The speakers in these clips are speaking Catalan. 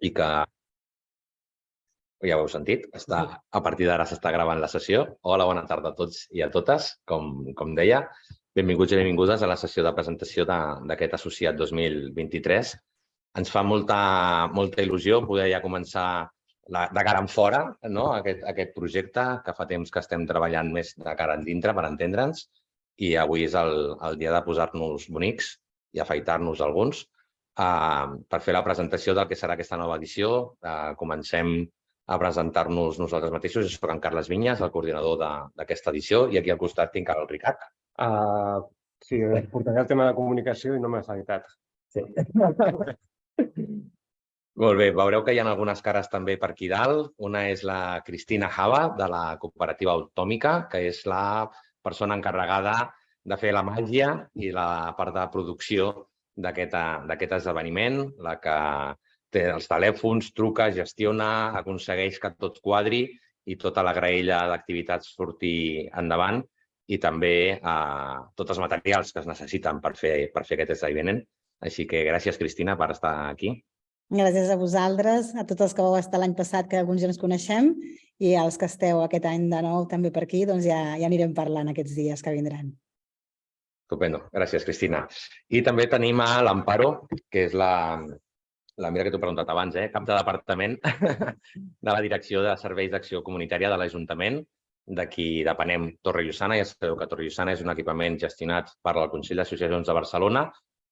i que, ja ho heu sentit, a partir d'ara s'està gravant la sessió. Hola, bona tarda a tots i a totes. Com deia, benvinguts i benvingudes a la sessió de presentació d'aquest associat 2023. Ens fa molta il·lusió poder ja començar de cara enfora aquest projecte, que fa temps que estem treballant més de cara endintre per entendre'ns, i avui és el dia de posar-nos bonics i afaitar-nos alguns per fer la presentació del que serà aquesta nova edició. Comencem a presentar-nos nosaltres mateixos. Jo soc en Carles Vinyes, el coordinador d'aquesta edició, i aquí al costat tinc el Ricard. Sí, portaré el tema de comunicació i no m'he afaitat. Sí. Molt bé, veureu que hi ha algunes cares també per aquí dalt. Una és la Cristina Java, de la Cooperativa Autòmica, que és la persona encarregada de fer la màgia i la part de producció d'aquest esdeveniment, la que té els telèfons, truca, gestiona, aconsegueix que tot quadri i tota la graella d'activitats surti endavant, i també tots els materials que es necessiten per fer aquest esdeveniment. Així que gràcies, Cristina, per estar aquí. Gràcies a vosaltres, a tots els que vau estar l'any passat, que alguns ja ens coneixem, i als que esteu aquest any de nou també per aquí, doncs ja anirem parlant aquests dies que vindran. Estupendo. Gràcies, Cristina. I també tenim a l'Amparo, que és mira que t'ho he preguntat abans, cap de departament de la Direcció de Serveis d'Acció Comunitària de l'Ajuntament. D'aquí depenem Torrellosana. Ja sabeu que Torrellosana és un equipament gestionat per el Consell d'Associacions de Barcelona,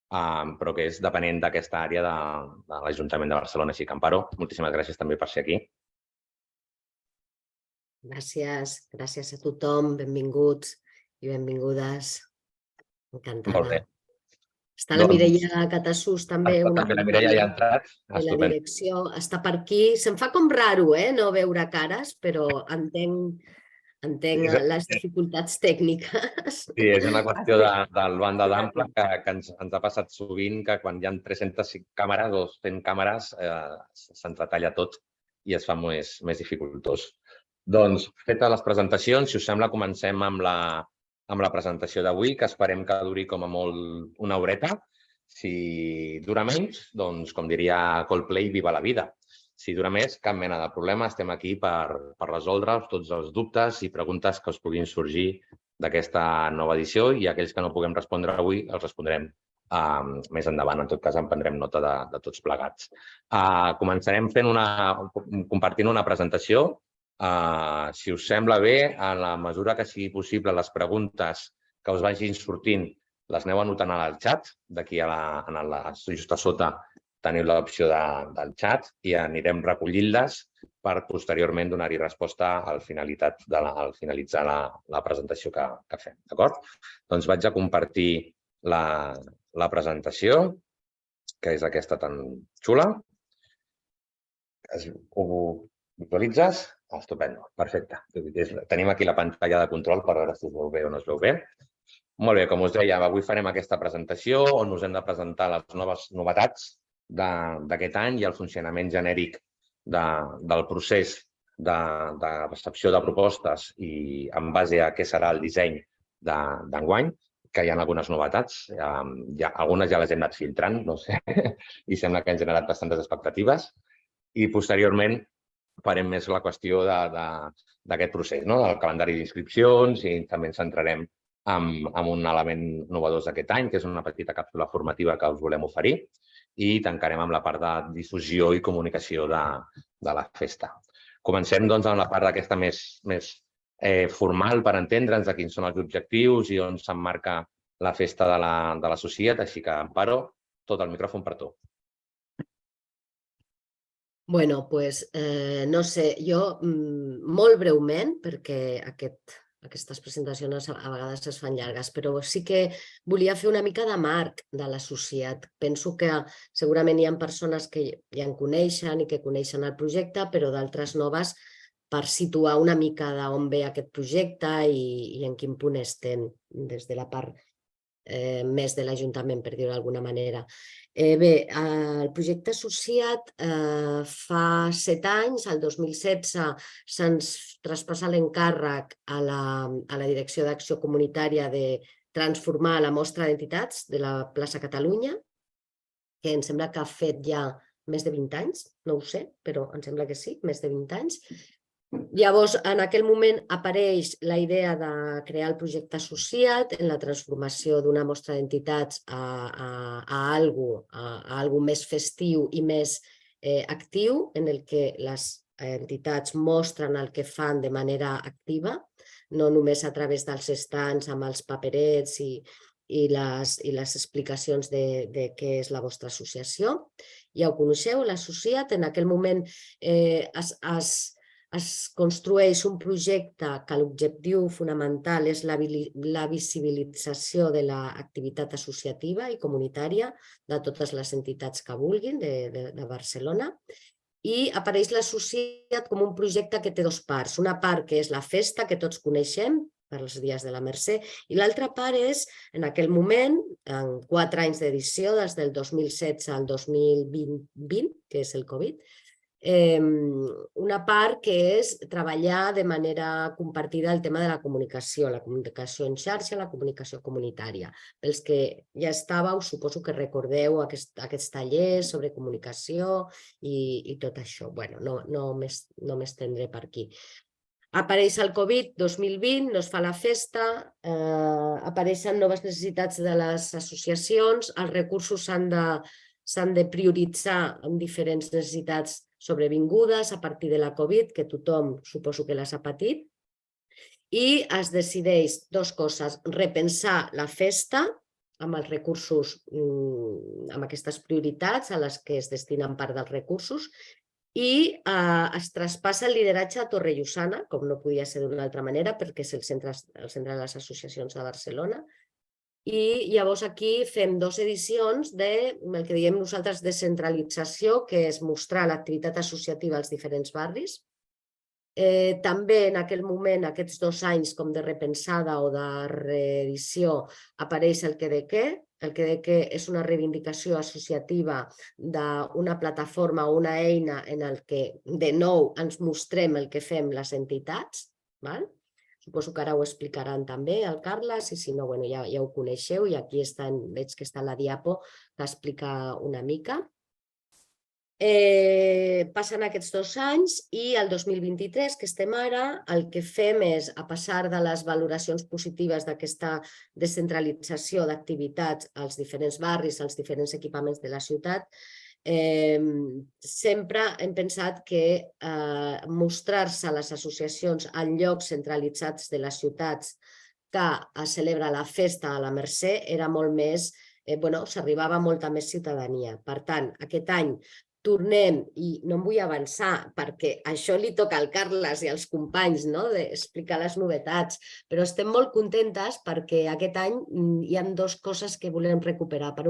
però que és depenent d'aquesta àrea de l'Ajuntament de Barcelona. Així que, Amparo, moltíssimes gràcies també per ser aquí. Gràcies a tothom, benvinguts i benvingudes. Encantada. Molt bé. Està la Mireia Catassús també. També la Mireia ja ha entrat. La direcció està per aquí. Se'm fa com raro, no veure cares, però entenc les dificultats tècniques. Sí, és una qüestió del banda d'ample que ens ha passat sovint, que quan hi ha 300 càmeres o 100 càmeres s'entretalla tot i es fa més dificultós. Doncs, fetes les presentacions, si us sembla, comencem amb la presentació d'avui, que esperem que duri com a molt una horeta. Si dura menys, doncs, com diria Coldplay, viva la vida. Si dura més, cap mena de problema. Estem aquí per resoldre tots els dubtes i preguntes que us puguin sorgir d'aquesta nova edició, i aquells que no puguem respondre avui els respondrem més endavant. En tot cas, en prendrem nota de tots plegats. Començarem compartint una presentació. Si us sembla bé, en la mesura que sigui possible, les preguntes que us vagin sortint les aneu anotant al xat. D'aquí just a sota teniu l'opció del xat i anirem recollint-les per posteriorment donar-hi resposta al finalitzar la presentació que fem. D'acord? Doncs vaig a compartir la presentació, que és aquesta tan xula. Ho visualitzes? Estupendo, perfecte. Tenim aquí la pantalla de control per veure si es veu bé o no es veu bé. Molt bé, com us deia, avui farem aquesta presentació on us hem de presentar les noves novetats d'aquest any i el funcionament genèric del procés de recepció de propostes i en base a què serà el disseny d'enguany, que hi ha algunes novetats. Algunes ja les hem anat filtrant, no sé, i sembla que han generat bastantes expectatives. I posteriorment farem més la qüestió d'aquest procés, del calendari d'inscripcions, i també ens centrarem en un element novedós d'aquest any, que és una petita càpsula formativa que us volem oferir, i tancarem amb la part de difusió i comunicació de la festa. Comencem doncs amb la part d'aquesta més formal per entendre'ns de quins són els objectius i on s'emmarca la festa de l'associat. Així que, Amparo, tot el micròfon per tu. Bueno, doncs, no sé, jo molt breument, perquè aquestes presentacions a vegades es fan llargues, però sí que volia fer una mica de marc de l'associat. Penso que segurament hi ha persones que ja en coneixen i que coneixen el projecte, però d'altres noves, per situar una mica d'on ve aquest projecte i en quin punt estem des de la part més de l'Ajuntament, per dir-ho d'alguna manera. Bé, el projecte associat fa 7 anys, el 2016 se'ns traspassa l'encàrrec a la Direcció d'Acció Comunitària de transformar la mostra d'entitats de la plaça Catalunya, que em sembla que ha fet ja més de 20 anys, no ho sé, però em sembla que sí, més de 20 anys. Llavors, en aquell moment apareix la idea de crear el projecte associat en la transformació d'una mostra d'entitats a algo més festiu i més actiu, en el que les entitats mostren el que fan de manera activa, no només a través dels estants amb els paperets i les explicacions de què és la vostra associació. Ja ho coneixeu, l'associat. En aquell moment es construeix un projecte que l'objectiu fonamental és la visibilització de l'activitat associativa i comunitària de totes les entitats que vulguin de Barcelona. I apareix l'associat com un projecte que té dues parts. Una part que és la festa, que tots coneixem, per als dies de la Mercè, i l'altra part és, en aquell moment, en 4 anys d'edició, des del 2016 al 2020, que és el Covid, una part que és treballar de manera compartida el tema de la comunicació en xarxa, la comunicació comunitària. Pels que ja estàveu, suposo que recordeu aquests tallers sobre comunicació i tot això. Bueno, no m'estendré per aquí. Apareix el Covid 2020, no es fa la festa, apareixen noves necessitats de les associacions, els recursos s'han de prioritzar en diferents necessitats sobrevingudes a partir de la Covid, que tothom suposo que les ha patit, i es decideix dues coses: repensar la festa amb els recursos, amb aquestes prioritats a les que es destinen part dels recursos, i es traspassa el lideratge a Torrellosana, com no podia ser d'una altra manera, perquè és el centre de les associacions de Barcelona. I llavors aquí fem 2 edicions del que diem nosaltres descentralització, que és mostrar l'activitat associativa als diferents barris. També en aquell moment, aquests 2 anys com de repensada o de reedició, apareix el que de què. El que de què és una reivindicació associativa d'una plataforma o una eina en el que de nou ens mostrem el que fem les entitats. Suposo que ara ho explicaran també el Carles, i si no, ja ho coneixeu, i aquí veig que està la diapo que explica una mica. Passen aquests 2 anys i el 2023, que estem ara, el que fem és, a passar de les valoracions positives d'aquesta descentralització d'activitats als diferents barris, als diferents equipaments de la ciutat, sempre hem pensat que mostrar-se a les associacions en llocs centralitzats de les ciutats que es celebra la festa a la Mercè era molt més, s'arribava a molta més ciutadania. Per tant, aquest any tornem, i no em vull avançar perquè això li toca al Carles i als companys d'explicar les novetats, però estem molt contentes perquè aquest any hi ha 2 coses que volem recuperar. Per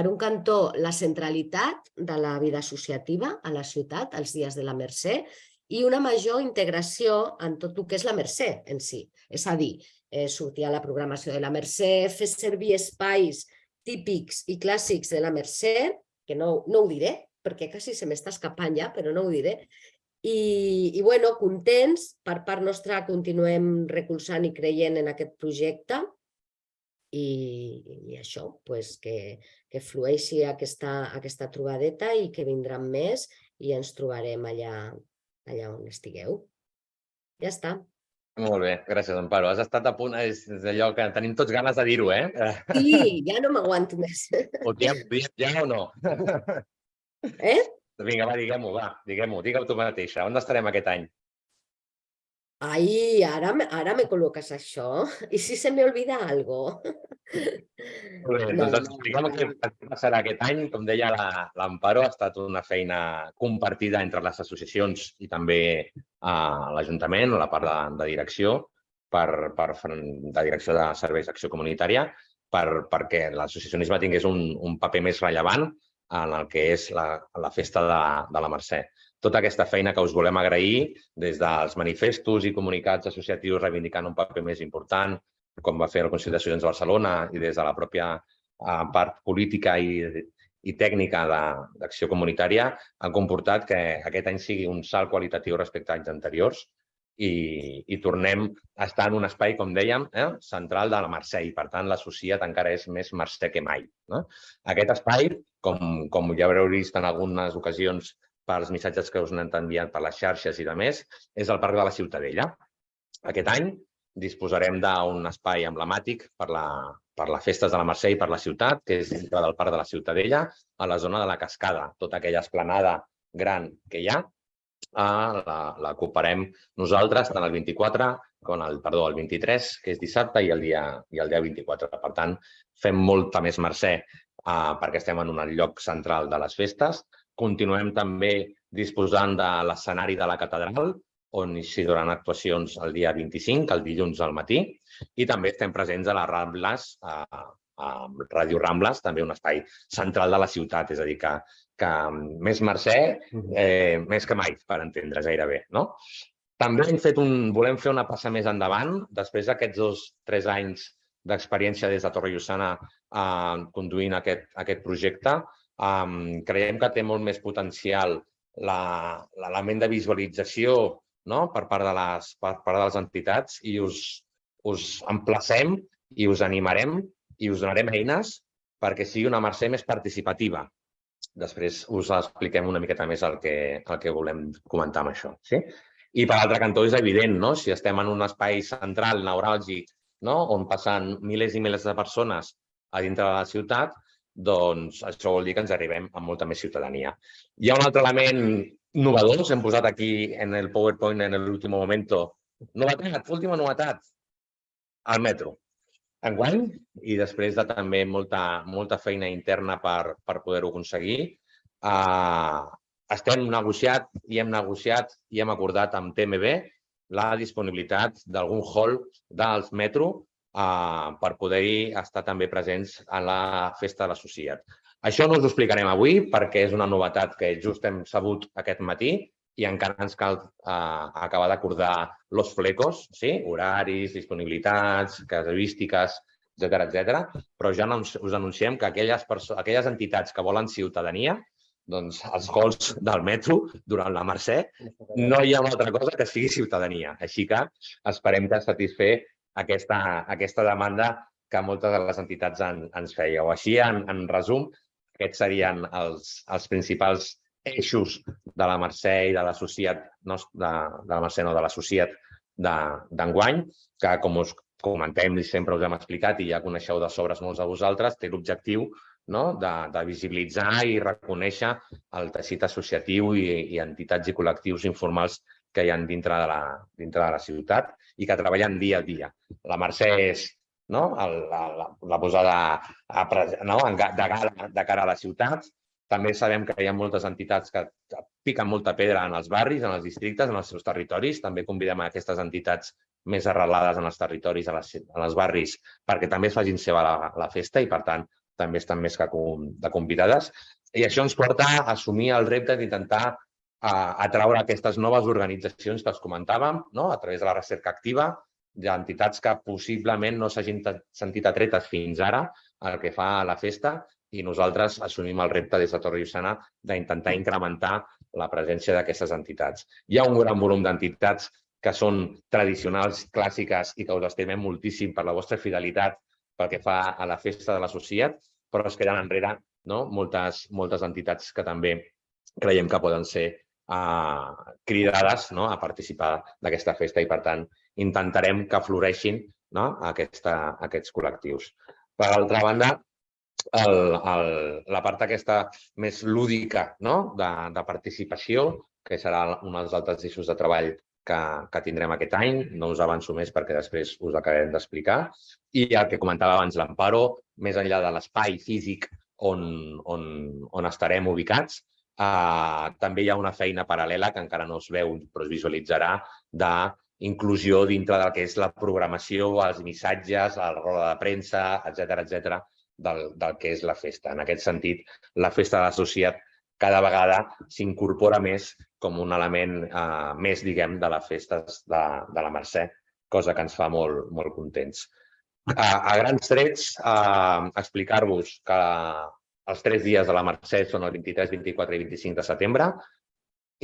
un cantó, la centralitat de la vida associativa a la ciutat, els dies de la Mercè, i una major integració en tot el que és la Mercè en si. És a dir, sortir a la programació de la Mercè, fer servir espais típics i clàssics de la Mercè, que no ho diré, perquè quasi se m'està escapant ja, però no ho diré. I contents, per part nostra continuem recolzant i creient en aquest projecte, i això, que flueixi aquesta trobadeta i que vindran més i ens trobarem allà on estigueu. Ja està. Molt bé, gràcies, Amparo. Has estat a punt, és allò que tenim tots ganes de dir-ho, eh? Sí, ja no m'aguanto més. Ho diem ja o no? Vinga, va, diguem-ho, digue-ho tu mateixa. On estarem aquest any? Ai, ara me col·loques això. I si se me olvida algo? Doncs expliquem què passarà aquest any. Com deia l'Amparo, ha estat una feina compartida entre les associacions i també l'Ajuntament, la part de direcció, de direcció de serveis d'acció comunitària, perquè l'associacionisme tingués un paper més rellevant en el que és la festa de la Mercè. Tota aquesta feina que us volem agrair des dels manifestos i comunicats associatius reivindicant un paper més important, com va fer el Consell d'Associacions de Barcelona, i des de la pròpia part política i tècnica d'acció comunitària, ha comportat que aquest any sigui un salt qualitatiu respecte a anys anteriors i tornem a estar en un espai, com dèiem, central de la Mercè i, per tant, l'associat encara és més Mercè que mai. Aquest espai, com ja haureu vist en algunes ocasions pels missatges que us han enviat per les xarxes i de més, és el Parc de la Ciutadella. Aquest any disposarem d'un espai emblemàtic per les festes de la Mercè i per la ciutat, que és dintre del Parc de la Ciutadella, a la zona de la Cascada. Tota aquella esplanada gran que hi ha, la ocuparem nosaltres tant el 24, el 23, que és dissabte, i el dia 24. Per tant, fem molta més Mercè perquè estem en un lloc central de les festes. Continuem també disposant de l'escenari de la catedral, on s'hi duran actuacions el dia 25, el dilluns al matí, i també estem presents a les Rambles, a Ràdio Rambles, també un espai central de la ciutat, és a dir, que més Mercè, més que mai, per entendre's gairebé. També volem fer una passa més endavant, després d'aquests 2-3 anys d'experiència des de Torre-Llossana conduint aquest projecte. Creiem que té molt més potencial l'element de visualització per part de les entitats i us emplacem i us animarem i us donarem eines perquè sigui una Mercè més participativa. Després us expliquem una miqueta més el que volem comentar amb això. I per l'altre cantó és evident, si estem en un espai central, neuràlgic, on passen milers i milers de persones a dintre de la ciutat, doncs això vol dir que ens arribem a molta més ciutadania. Hi ha un altre element novedós, hem posat aquí en el PowerPoint en l'últim moment. Novetat, última novetat, el metro. Enguany, i després de també molta feina interna per poder-ho aconseguir, hem negociat i hem acordat amb TMB la disponibilitat d'algun hall del metro per poder-hi estar també presents a la Festa de l'Associat. Això no us ho explicarem avui perquè és una novetat que just hem sabut aquest matí i encara ens cal acabar d'acordar los flecos, horaris, disponibilitats, casuístiques, etcètera. Però ja us anunciem que aquelles entitats que volen ciutadania, doncs els halls del metro durant la Mercè, no hi ha una altra cosa que sigui ciutadania. Així que esperem que satisfer aquesta demanda que moltes de les entitats ens fèieu. Així, en resum, aquests serien els principals eixos de la Mercè i de l'associat, de la Mercè no, de l'associat d'enguany, que com us comentem i sempre us hem explicat i ja coneixeu de sobres molts de vosaltres, té l'objectiu de visibilitzar i reconèixer el teixit associatiu i entitats i col·lectius informals que hi ha dintre de la ciutat i que treballen dia a dia. La Mercè és la posada de cara a la ciutat. També sabem que hi ha moltes entitats que piquen molta pedra en els barris, en els districtes, en els seus territoris. També convidem a aquestes entitats més arrelades en els territoris, en els barris, perquè també es facin seva la festa i, per tant, també estan més que convidades. I això ens porta a assumir el repte d'intentar atraure aquestes noves organitzacions que els comentàvem a través de la recerca activa, d'entitats que possiblement no s'hagin sentit atretes fins ara al que fa a la festa i nosaltres assumim el repte des de Torre-Llossana d'intentar incrementar la presència d'aquestes entitats. Hi ha un gran volum d'entitats que són tradicionals, clàssiques i que us estimem moltíssim per la vostra fidelitat pel que fa a la festa de l'associat, però es queden enrere moltes entitats que també creiem que poden ser cridades a participar d'aquesta festa i, per tant, intentarem que floreixin aquests col·lectius. Per altra banda, la part aquesta més lúdica de participació, que serà un dels altres eixos de treball que tindrem aquest any, no us avanço més perquè després us acabem d'explicar, i el que comentava abans l'Amparo, més enllà de l'espai físic on estarem ubicats, també hi ha una feina paral·lela que encara no es veu però es visualitzarà d'inclusió dintre del que és la programació, els missatges, la roda de premsa, etcètera, del que és la festa. En aquest sentit, la festa de l'associat cada vegada s'incorpora més com un element més, diguem, de les festes de la Mercè, cosa que ens fa molt contents. A grans trets, explicar-vos que els 3 dies de la Mercè són el 23, 24 i 25 de setembre.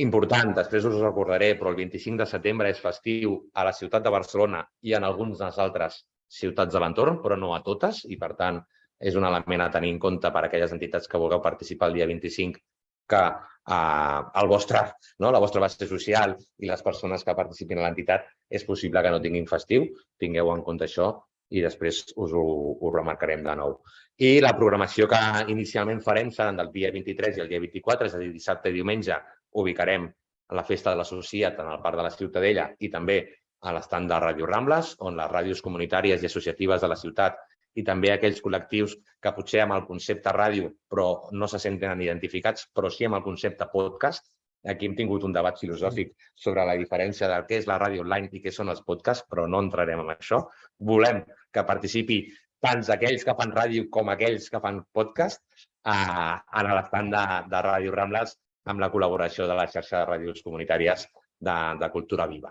Important, després us ho recordaré, però el 25 de setembre és festiu a la ciutat de Barcelona i en algunes de les altres ciutats de l'entorn, però no a totes, i per tant és un element a tenir en compte per a aquelles entitats que vulgueu participar el dia 25, que la vostra base social i les persones que participin a l'entitat és possible que no tinguin festiu, tingueu en compte això i després us ho remarcarem de nou. I la programació que inicialment farem seran del dia 23 i el dia 24, és a dir, dissabte i diumenge, ubicarem la Festa de l'Associat en el Parc de la Ciutadella i també a l'estand de Ràdio Rambles, on les ràdios comunitàries i associatives de la ciutat i també aquells col·lectius que potser amb el concepte ràdio però no se senten identificats, però sí amb el concepte podcast. Aquí hem tingut un debat filosòfic sobre la diferència del què és la ràdio online i què són els podcasts, però no entrarem en això. Volem que participi tant aquells que fan ràdio com aquells que fan podcast a l'estand de Ràdio Rambles amb la col·laboració de la xarxa de ràdios comunitàries de Cultura Viva.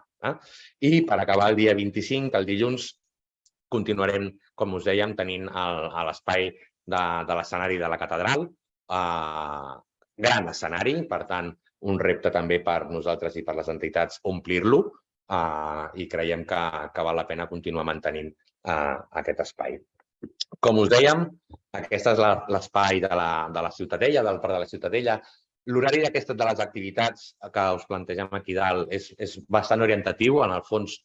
I per acabar el dia 25, el dilluns, continuarem, com us dèiem, tenint l'espai de l'escenari de la catedral. Gran escenari, per tant, un repte també per nosaltres i per les entitats omplir-lo i creiem que val la pena continuar mantenint aquest espai. Com us dèiem, aquest és l'espai de la Ciutadella, del Parc de la Ciutadella. L'horari d'aquestes de les activitats que us plantegem aquí dalt és bastant orientatiu. En el fons,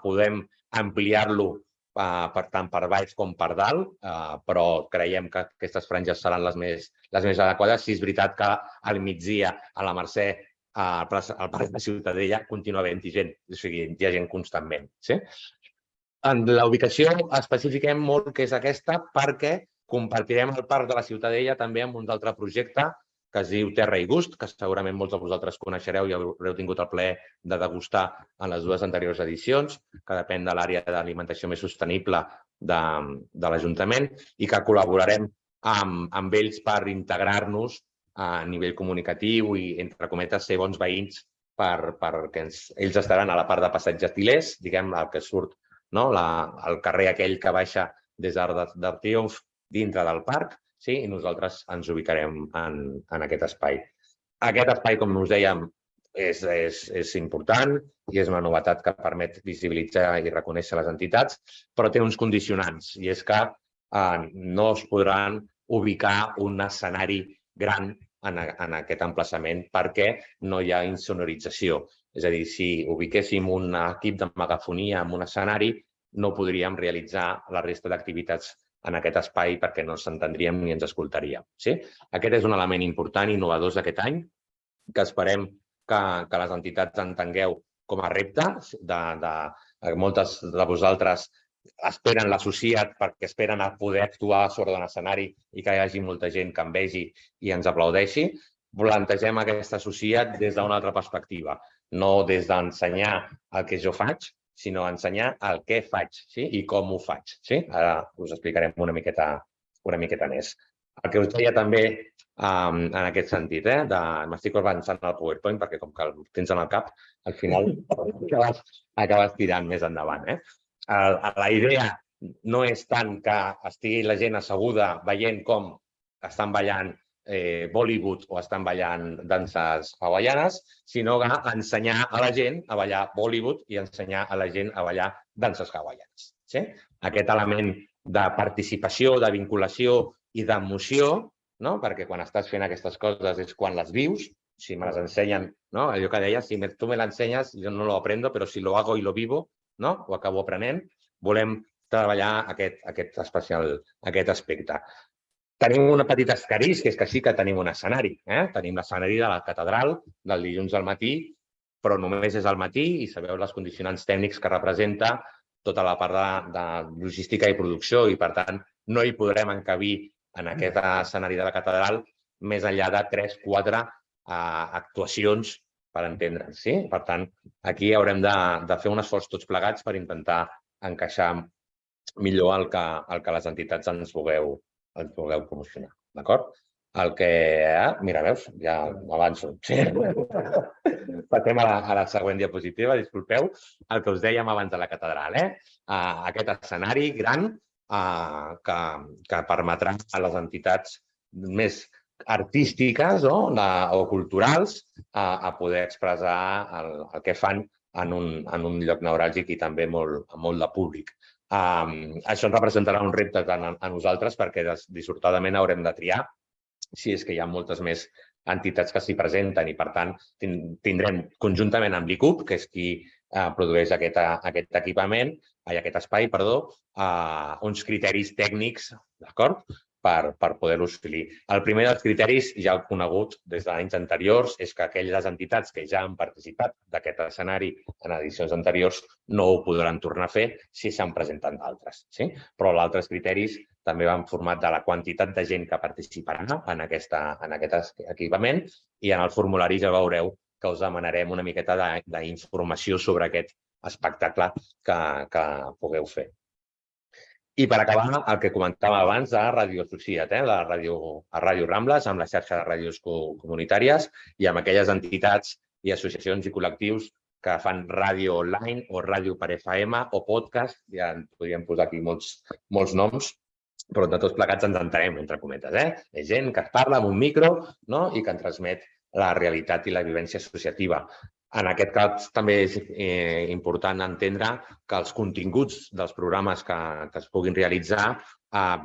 podem ampliar-lo tant per baix com per dalt, però creiem que aquestes franges seran les més adequades. Si és veritat que al migdia, a la Mercè, al Parc de la Ciutadella, continua havent-hi gent, o sigui, hi ha gent constantment. En la ubicació especifiquem molt que és aquesta perquè compartirem el Parc de la Ciutadella també amb un altre projecte que es diu Terra i Gust, que segurament molts de vosaltres coneixereu i haureu tingut el plaer de degustar en les dues anteriors edicions, que depèn de l'àrea d'alimentació més sostenible de l'Ajuntament i que col·laborarem amb ells per integrar-nos a nivell comunicatiu i, entre cometes, ser bons veïns perquè ells estaran a la part de Passeig Gentilers, diguem, el que surt, el carrer aquell que baixa des del Triomf dintre del parc, i nosaltres ens ubicarem en aquest espai. Aquest espai, com us dèiem, és important i és una novetat que permet visibilitzar i reconèixer les entitats, però té uns condicionants, i és que no es podran ubicar un escenari gran en aquest emplaçament perquè no hi ha insonorització. És a dir, si ubiquéssim un equip de megafonia en un escenari, no podríem realitzar la resta d'activitats en aquest espai perquè no s'entendríem ni ens escoltaríem. Aquest és un element important i innovador d'aquest any que esperem que les entitats entengueu com a repte. Moltes de vosaltres esperen l'associat perquè esperen a poder actuar sobre un escenari i que hi hagi molta gent que em vegi i ens aplaudeixi. Plantegem aquest associat des d'una altra perspectiva, no des d'ensenyar el que jo faig, sinó ensenyar el què faig i com ho faig. Ara us explicarem una miqueta més. El que us deia també en aquest sentit, m'estic avançant al PowerPoint perquè com que el tens en el cap, al final acabes tirant més endavant. La idea no és tant que estigui la gent asseguda veient com estan ballant Bollywood o estan ballant danses hawaianes, sinó ensenyar a la gent a ballar Bollywood i ensenyar a la gent a ballar danses hawaianes. Aquest element de participació, de vinculació i d'emoció, perquè quan estàs fent aquestes coses és quan les vius, si me les ensenyen, allò que deia, si tu me l'ensenyes, jo no lo aprendo, però si lo hago y lo vivo, ho acabo aprenent. Volem treballar aquest aspecte. Tenim un petit escarís, que és que sí que tenim un escenari. Tenim l'escenari de la catedral del dilluns al matí, però només és al matí i sabeu les condicionants tècnics que representa tota la part de logística i producció i, per tant, no hi podrem encabir en aquest escenari de la catedral més enllà de 3-4 actuacions per entendre'ns. Per tant, aquí haurem de fer un esforç tots plegats per intentar encaixar millor el que les entitats ens vulgueu promocionar, d'acord? Mira, veus? Ja m'avanço. Passem a la següent diapositiva, disculpeu. El que us dèiem abans de la catedral, aquest escenari gran que permetrà a les entitats més artístiques o culturals a poder expressar el que fan en un lloc neuràlgic i també molt de públic. Això ens representarà un repte tant a nosaltres perquè dissortadament haurem de triar si és que hi ha moltes més entitats que s'hi presenten i, per tant, tindrem conjuntament amb l'ICUP, que és qui produeix aquest equipament, aquest espai, uns criteris tècnics, d'acord?, per poder-lo escollir. El primer dels criteris, ja conegut des d'anys anteriors, és que aquelles entitats que ja han participat d'aquest escenari en edicions anteriors no ho podran tornar a fer si se'n presenten d'altres. Però els altres criteris també van format de la quantitat de gent que participarà en aquest equipament i en el formulari ja veureu que us demanarem una miqueta d'informació sobre aquest espectacle que pugueu fer. I per acabar, el que comentàvem abans de Ràdio Associat, a Ràdio Rambles, amb la xarxa de ràdios comunitàries i amb aquelles entitats i associacions i col·lectius que fan ràdio online o ràdio per FM o podcast, ja en podríem posar aquí molts noms, però de tots plegats ens entenem, entre cometes. És gent que es parla amb un micro i que en transmet la realitat i la vivència associativa. En aquest cas, també és important entendre que els continguts dels programes que es puguin realitzar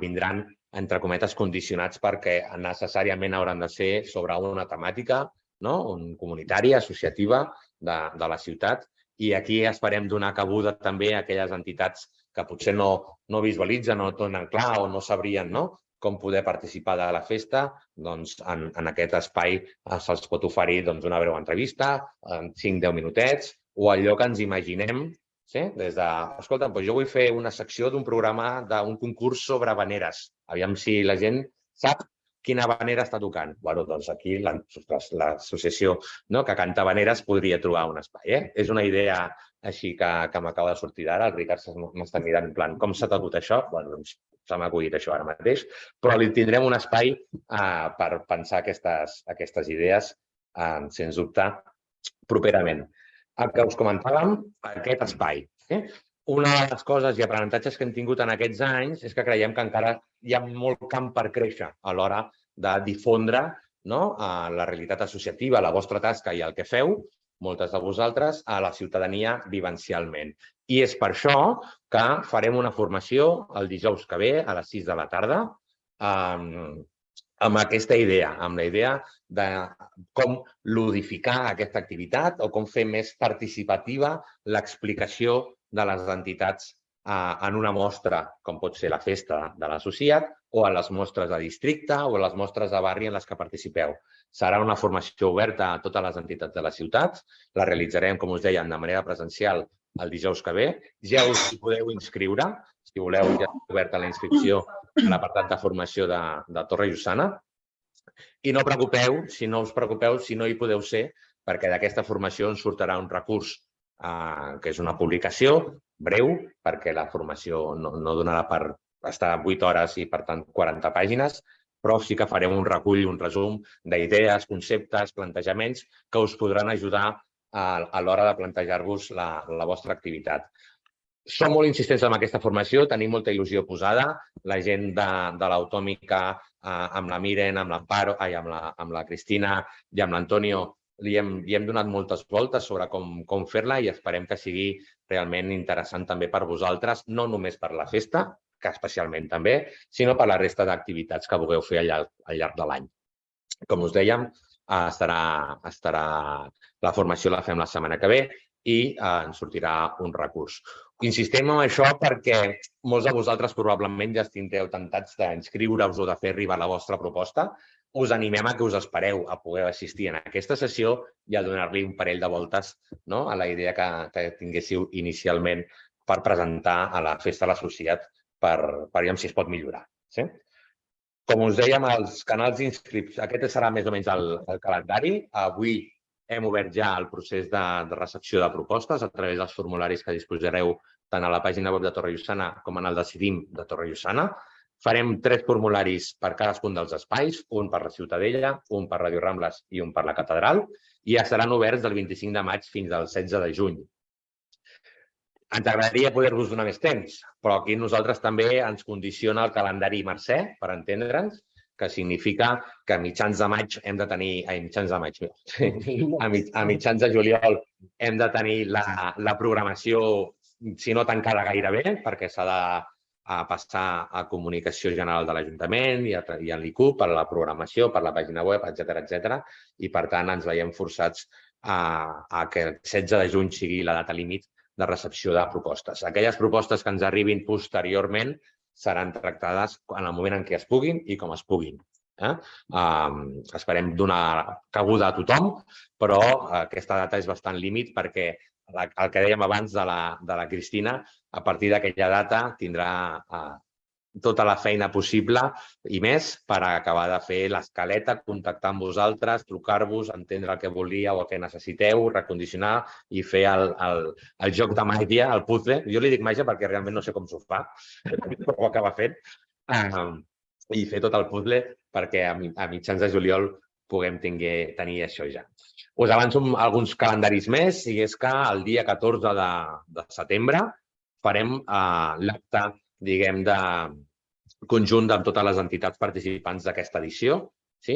vindran, entre cometes, condicionats perquè necessàriament hauran de ser sobre una temàtica comunitària, associativa de la ciutat. I aquí esperem donar cabuda també a aquelles entitats que potser no visualitzen o no tenen clar o no sabrien com poder participar de la festa, doncs en aquest espai se'ls pot oferir una breu entrevista, 5-10 minutets, o allò que ens imaginem, des de, escolta, jo vull fer una secció d'un programa d'un concurs sobre habaneres. Aviam si la gent sap quina habanera està tocant. Bé, doncs aquí l'associació que canta habaneres podria trobar un espai. És una idea així que m'acaba de sortir d'ara. El Ricard m'està mirant en plan, com s'ha tot això? Bé, doncs se m'ha acudit això ara mateix, però li tindrem un espai per pensar aquestes idees, sens dubte, properament. El que us comentàvem, aquest espai. Una de les coses i aprenentatges que hem tingut en aquests anys és que creiem que encara hi ha molt camp per créixer a l'hora de difondre la realitat associativa, la vostra tasca i el que feu, moltes de vosaltres, a la ciutadania vivencialment. I és per això que farem una formació el dijous que ve a les 6 de la tarda amb aquesta idea, amb la idea de com ludificar aquesta activitat o com fer més participativa l'explicació de les entitats en una mostra, com pot ser la festa de l'associat, o a les mostres de districte o a les mostres de barri en les que participeu. Serà una formació oberta a totes les entitats de la ciutat. La realitzarem, com us deien, de manera presencial el dijous que ve. Ja us hi podeu inscriure. Si voleu, ja està oberta la inscripció a l'apartat de formació de Torre Llussana. I no us preocupeu si no hi podeu ser, perquè d'aquesta formació ens sortirà un recurs, que és una publicació breu, perquè la formació no donarà per estar 8 hores i, per tant, 40 pàgines, però sí que farem un recull, un resum d'idees, conceptes, plantejaments que us podran ajudar a l'hora de plantejar-vos la vostra activitat. Som molt insistents en aquesta formació, tenim molta il·lusió posada. La gent de l'Autòmica, amb la Miren, amb l'Amparo, amb la Cristina i amb l'Antonio, li hem donat moltes voltes sobre com fer-la i esperem que sigui realment interessant també per vosaltres, no només per la festa, que especialment també, sinó per la resta d'activitats que vulgueu fer al llarg de l'any. Com us dèiem, la formació la fem la setmana que ve i ens sortirà un recurs. Insistim en això perquè molts de vosaltres probablement ja estigueu tentats d'inscriure-us o de fer arribar la vostra proposta. Us animem a que us espereu a poder assistir en aquesta sessió i a donar-li un parell de voltes a la idea que tinguéssiu inicialment per presentar a la festa de l'associat per veure si es pot millorar. Com us dèiem, els canals d'inscripció, aquest serà més o menys el calendari. Avui hem obert ja el procés de recepció de propostes a través dels formularis que disposareu tant a la pàgina web de Torre Llussana com en el Decidim de Torre Llussana. Farem 3 formularis per cadascun dels espais, un per la Ciutadella, un per Ràdio Rambles i un per la Catedral, i estaran oberts del 25 de maig fins al 16 de juny. Ens agradaria poder-vos donar més temps, però aquí nosaltres també ens condiciona el calendari Mercè, per entendre'ns, que significa que a mitjans de maig hem de tenir... Ai, mitjans de maig, a mitjans de juliol hem de tenir la programació, si no tancada gairebé, perquè s'ha de passar a comunicació general de l'Ajuntament i a l'ICUP per la programació, per la pàgina web, etc. I, per tant, ens veiem forçats a que el 16 de juny sigui la data límit de recepció de propostes. Aquelles propostes que ens arribin posteriorment seran tractades en el moment en què es puguin i com es puguin. Esperem donar cabuda a tothom, però aquesta data és bastant límit perquè el que dèiem abans de la Cristina, a partir d'aquella data tindrà tota la feina possible i més per acabar de fer l'escaleta, contactar amb vosaltres, trucar-vos, entendre el que volíeu, el que necessiteu, recondicionar i fer el joc de màgia, el puzzle. Jo li dic màgia perquè realment no sé com s'ho fa, però ho acaba fent. I fer tot el puzzle perquè a mitjans de juliol puguem tenir això ja. Us avanço alguns calendaris més, i és que el dia 14 de setembre farem l'acte, diguem, de conjunt amb totes les entitats participants d'aquesta edició,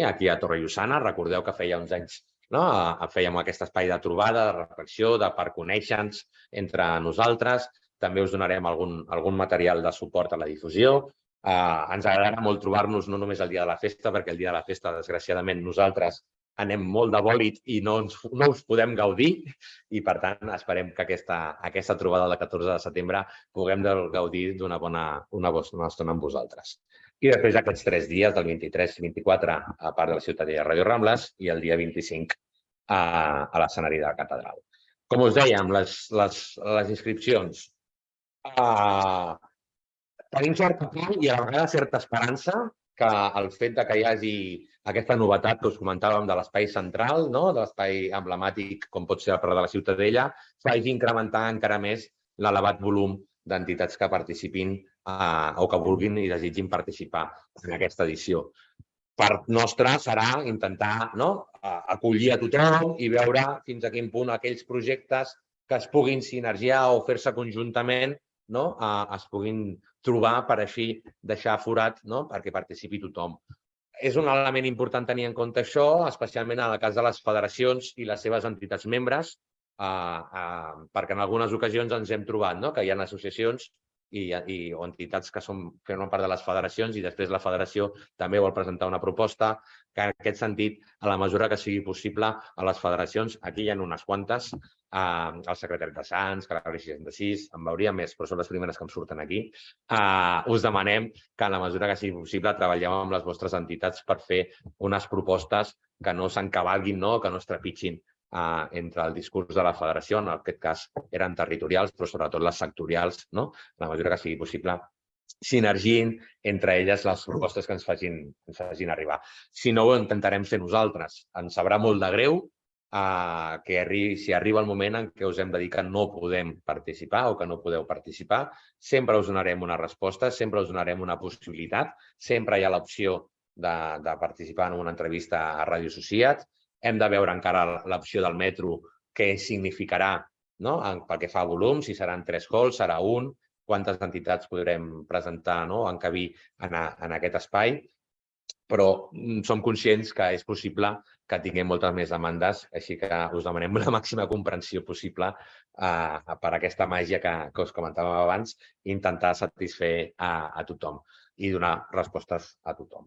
aquí a Torrellosana. Recordeu que feia uns anys fèiem aquest espai de trobada, de reflexió, per conèixer-nos entre nosaltres. També us donarem algun material de suport a la difusió. Ens agradarà molt trobar-nos no només el dia de la festa, perquè el dia de la festa, desgraciadament, nosaltres anem molt de bòlit i no us podem gaudir, i per tant esperem que aquesta trobada del 14 de setembre puguem gaudir d'una bona estona amb vosaltres. I després aquests 3 dies, del 23 i 24, a part de la Ciutadella Ràdio Rambles, i el dia 25 a l'escenari de la Catedral. Com us dèiem, les inscripcions. Tenim certa por i a la vegada certa esperança que el fet que hi hagi aquesta novetat que us comentàvem de l'espai central, de l'espai emblemàtic com pot ser el Prat de la Ciutadella, faci incrementar encara més l'elevat volum d'entitats que participin o que vulguin i desitgin participar en aquesta edició. Part nostra serà intentar acollir a tothom i veure fins a quin punt aquells projectes que es puguin sinergiar o fer-se conjuntament es puguin trobar per així deixar forat perquè participi tothom. És un element important tenir en compte això, especialment en el cas de les federacions i les seves entitats membres, perquè en algunes ocasions ens hem trobat que hi ha associacions o entitats que formen part de les federacions i després la federació també vol presentar una proposta que en aquest sentit, a la mesura que sigui possible, a les federacions, aquí hi ha unes quantes, el secretari de Sants, que la 66, en veuria més, però són les primeres que em surten aquí, us demanem que en la mesura que sigui possible treballeu amb les vostres entitats per fer unes propostes que no s'encavalguin, que no es trepitgin entre el discurs de la federació, en aquest cas eren territorials, però sobretot les sectorials, en la mesura que sigui possible, sinergien entre elles les propostes que ens facin arribar. Si no, ho intentarem fer nosaltres. Ens sabrà molt de greu que si arriba el moment en què us hem de dir que no podem participar o que no podeu participar, sempre us donarem una resposta, sempre us donarem una possibilitat, sempre hi ha l'opció de participar en una entrevista a Ràdio Societat. Hem de veure encara l'opció del metro, què significarà pel que fa a volum, si seran 3 halls, serà 1, quantes entitats podrem presentar, encabir en aquest espai, però som conscients que és possible que tinguem moltes més demandes, així que us demanem la màxima comprensió possible per aquesta màgia que us comentàvem abans, intentar satisfer a tothom i donar respostes a tothom.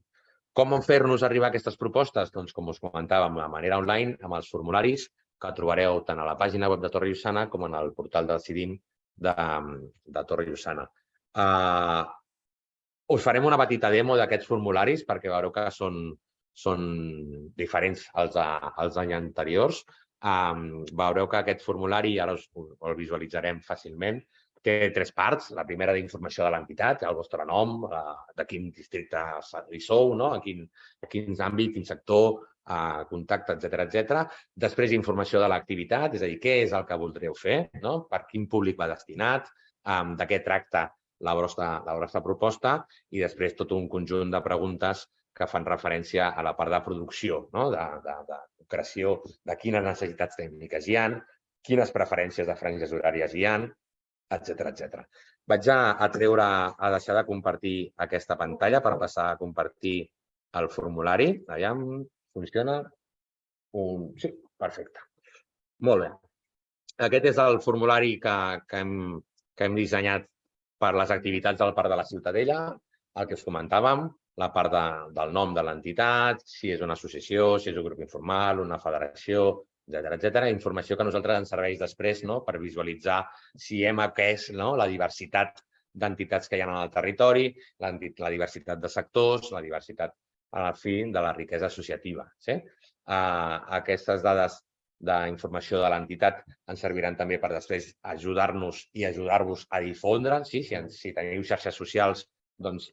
Com fer-nos arribar aquestes propostes? Doncs, com us comentàvem, de manera online, amb els formularis que trobareu tant a la pàgina web de Torrellosana com en el portal de Decidim de Torrellosana. Us farem una petita demo d'aquests formularis perquè veureu que són diferents als anys anteriors. Veureu que aquest formulari, ara el visualitzarem fàcilment, té 3 parts. La primera d'informació de l'entitat, el vostre nom, de quin districte hi sou, a quin àmbit, quin sector, contacte, etc. Després, informació de l'activitat, és a dir, què és el que voldreu fer, per quin públic va destinat, de què tracta la vostra proposta, i després tot un conjunt de preguntes que fan referència a la part de producció, de creació, de quines necessitats tècniques hi ha, quines preferències de franges horàries hi ha, etc. Vaig a deixar de compartir aquesta pantalla per passar a compartir el formulari. Aviam, funciona? Sí, perfecte. Molt bé. Aquest és el formulari que hem dissenyat per les activitats del Parc de la Ciutadella, el que us comentàvem, la part del nom de l'entitat, si és una associació, si és un grup informal, una federació, etcètera. Informació que a nosaltres ens serveix després per visualitzar si hem atès la diversitat d'entitats que hi ha en el territori, la diversitat de sectors, la diversitat, a la fi, de la riquesa associativa. Aquestes dades d'informació de l'entitat ens serviran també per després ajudar-nos i ajudar-vos a difondre. Si teniu xarxes socials, doncs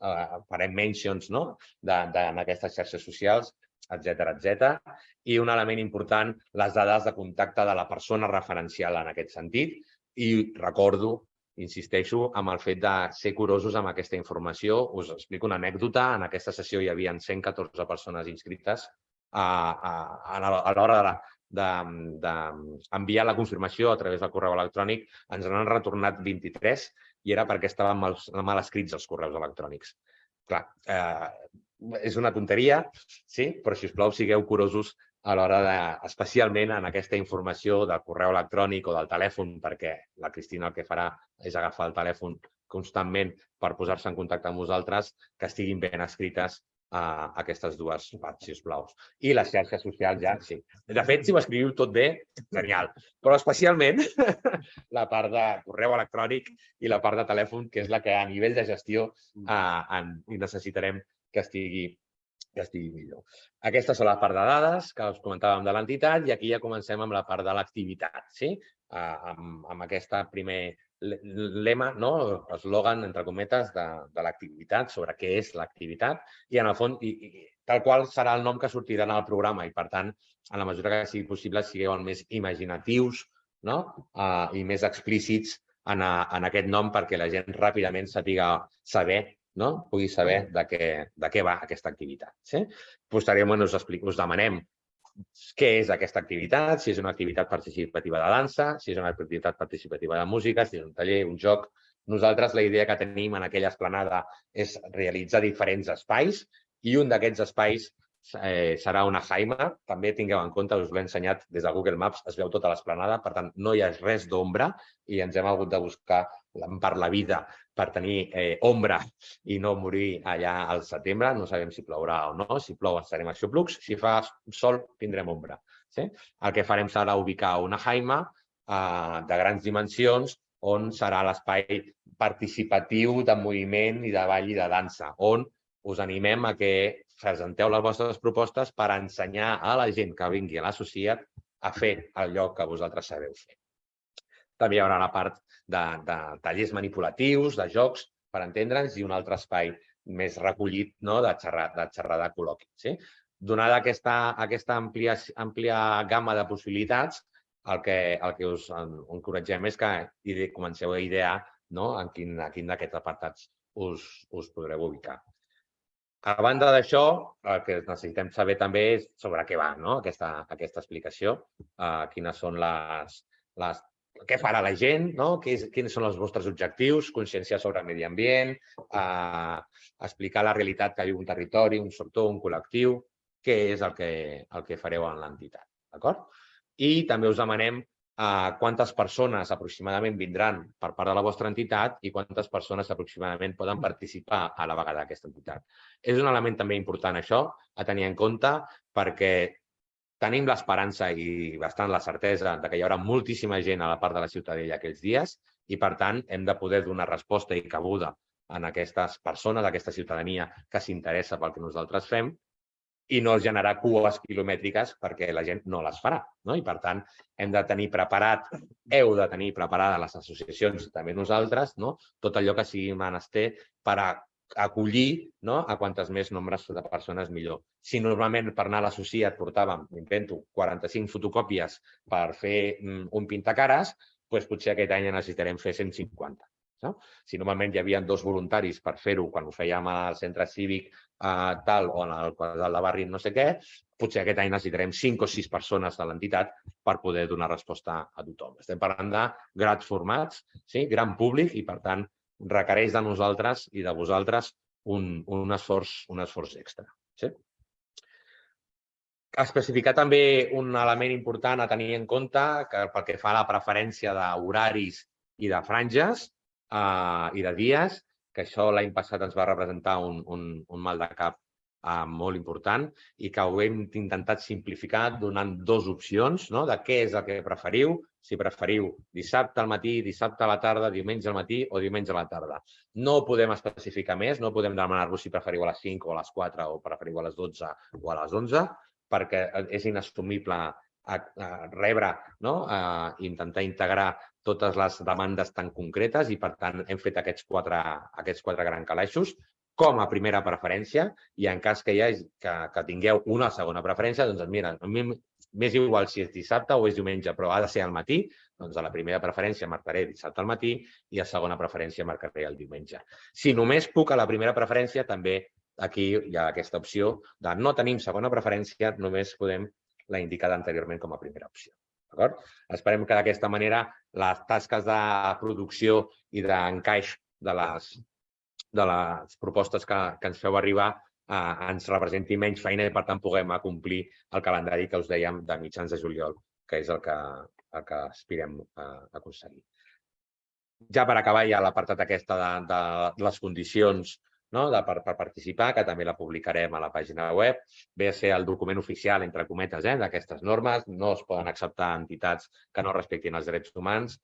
farem mentions en aquestes xarxes socials, etcètera. I un element important, les dades de contacte de la persona referencial en aquest sentit. I recordo, insisteixo, amb el fet de ser curosos amb aquesta informació. Us explico una anècdota. En aquesta sessió hi havia 114 persones inscrites. A l'hora d'enviar la confirmació a través del correu electrònic ens n'han retornat 23 i era perquè estaven mal escrits els correus electrònics. Clar, és una tonteria, sí, però sisplau sigueu curosos a l'hora especialment en aquesta informació del correu electrònic o del telèfon, perquè la Cristina el que farà és agafar el telèfon constantment per posar-se en contacte amb vosaltres, que estiguin ben escrites aquestes dues parts, sisplau. I les xarxes socials ja, sí. De fet, si ho escriviu tot bé, genial. Però especialment la part de correu electrònic i la part de telèfon, que és la que a nivell de gestió necessitarem que estigui millor. Aquesta és la part de dades que us comentàvem de l'entitat i aquí ja comencem amb la part de l'activitat, sí? Amb aquest primer lema, eslògan, entre cometes, de l'activitat, sobre què és l'activitat i, en el fons, tal qual serà el nom que sortirà en el programa i, per tant, en la mesura que sigui possible, sigueu el més imaginatius i més explícits en aquest nom perquè la gent ràpidament pugui saber de què va aquesta activitat. Posteriorment us demanem què és aquesta activitat, si és una activitat participativa de dansa, si és una activitat participativa de música, si és un taller, un joc. Nosaltres la idea que tenim en aquella esplanada és realitzar diferents espais i un d'aquests espais serà una jaima. També tingueu en compte, us l'he ensenyat des de Google Maps, es veu tota l'esplanada, per tant no hi ha res d'ombra i ens hem hagut de buscar per la vida per tenir ombra i no morir allà al setembre. No sabem si plourà o no. Si plou estarem a Aixoplucs. Si fa sol tindrem ombra. El que farem serà ubicar una jaima de grans dimensions on serà l'espai participatiu de moviment i de ball i de dansa, on us animem a que presenteu les vostres propostes per ensenyar a la gent que vingui a l'associat a fer allò que vosaltres sabeu fer. També hi haurà la part de tallers manipulatius, de jocs, per entendre'ns, i un altre espai més recollit de xerrada col·loqui. Donada aquesta àmplia gamma de possibilitats, el que us encoratgem és que comenceu a idear en quin d'aquests apartats us podreu ubicar. A banda d'això, el que necessitem saber també és sobre què va aquesta explicació, quines són què farà la gent, quins són els vostres objectius, conscienciar sobre el medi ambient, explicar la realitat que viu un territori, un sector, un col·lectiu, què és el que fareu en l'entitat. I també us demanem quantes persones aproximadament vindran per part de la vostra entitat i quantes persones aproximadament poden participar a la vegada d'aquesta entitat. És un element també important això, a tenir en compte, perquè tenim l'esperança i bastant la certesa que hi haurà moltíssima gent a la part de la Ciutadella aquells dies i, per tant, hem de poder donar resposta i cabuda a aquestes persones, a aquesta ciutadania que s'interessa pel que nosaltres fem i no generar cues quilomètriques perquè la gent no les farà. I, per tant, heu de tenir preparades les associacions i també nosaltres tot allò que sigui menester per acollir a quantes més nombres de persones millor. Si normalment per anar a l'associat portàvem, m'invento, 45 fotocòpies per fer un pintacares, doncs potser aquest any necessitarem fer 150. Si normalment hi havia 2 voluntaris per fer-ho quan ho fèiem al centre cívic tal o al quadral de barri no sé què, potser aquest any necessitarem 5 o 6 persones de l'entitat per poder donar resposta a tothom. Estem parlant de grans formats, gran públic i, per tant, requereix de nosaltres i de vosaltres un esforç extra. Especificar també un element important a tenir en compte que pel que fa a la preferència d'horaris i de franges i de dies, que això l'any passat ens va representar un mal de cap molt important i que ho hem intentat simplificar donant dues opcions de què és el que preferiu, si preferiu dissabte al matí, dissabte a la tarda, diumenge al matí o diumenge a la tarda. No podem especificar més, no podem demanar-vos si preferiu a les 5 o a les 4 o preferiu a les 12 o a les 11, perquè és inassumible rebre i intentar integrar totes les demandes tan concretes i, per tant, hem fet aquests quatre grans calaixos com a primera preferència i en cas que tingueu una segona preferència, doncs mira, a mi m'és igual si és dissabte o és diumenge, però ha de ser al matí, doncs a la primera preferència marcaré dissabte al matí i a segona preferència marcaré el diumenge. Si només puc a la primera preferència, també aquí hi ha aquesta opció de no tenim segona preferència, només podem la indicada anteriorment com a primera opció. Esperem que d'aquesta manera les tasques de producció i d'encaix de les propostes que ens feu arribar ens representi menys feina i, per tant, puguem acomplir el calendari que us dèiem de mitjans de juliol, que és el que aspirem a aconseguir. Ja per acabar, hi ha l'apartat aquesta de les condicions per participar, que també la publicarem a la pàgina web. Ve a ser el document oficial, entre cometes, d'aquestes normes. No es poden acceptar entitats que no respectin els drets humans.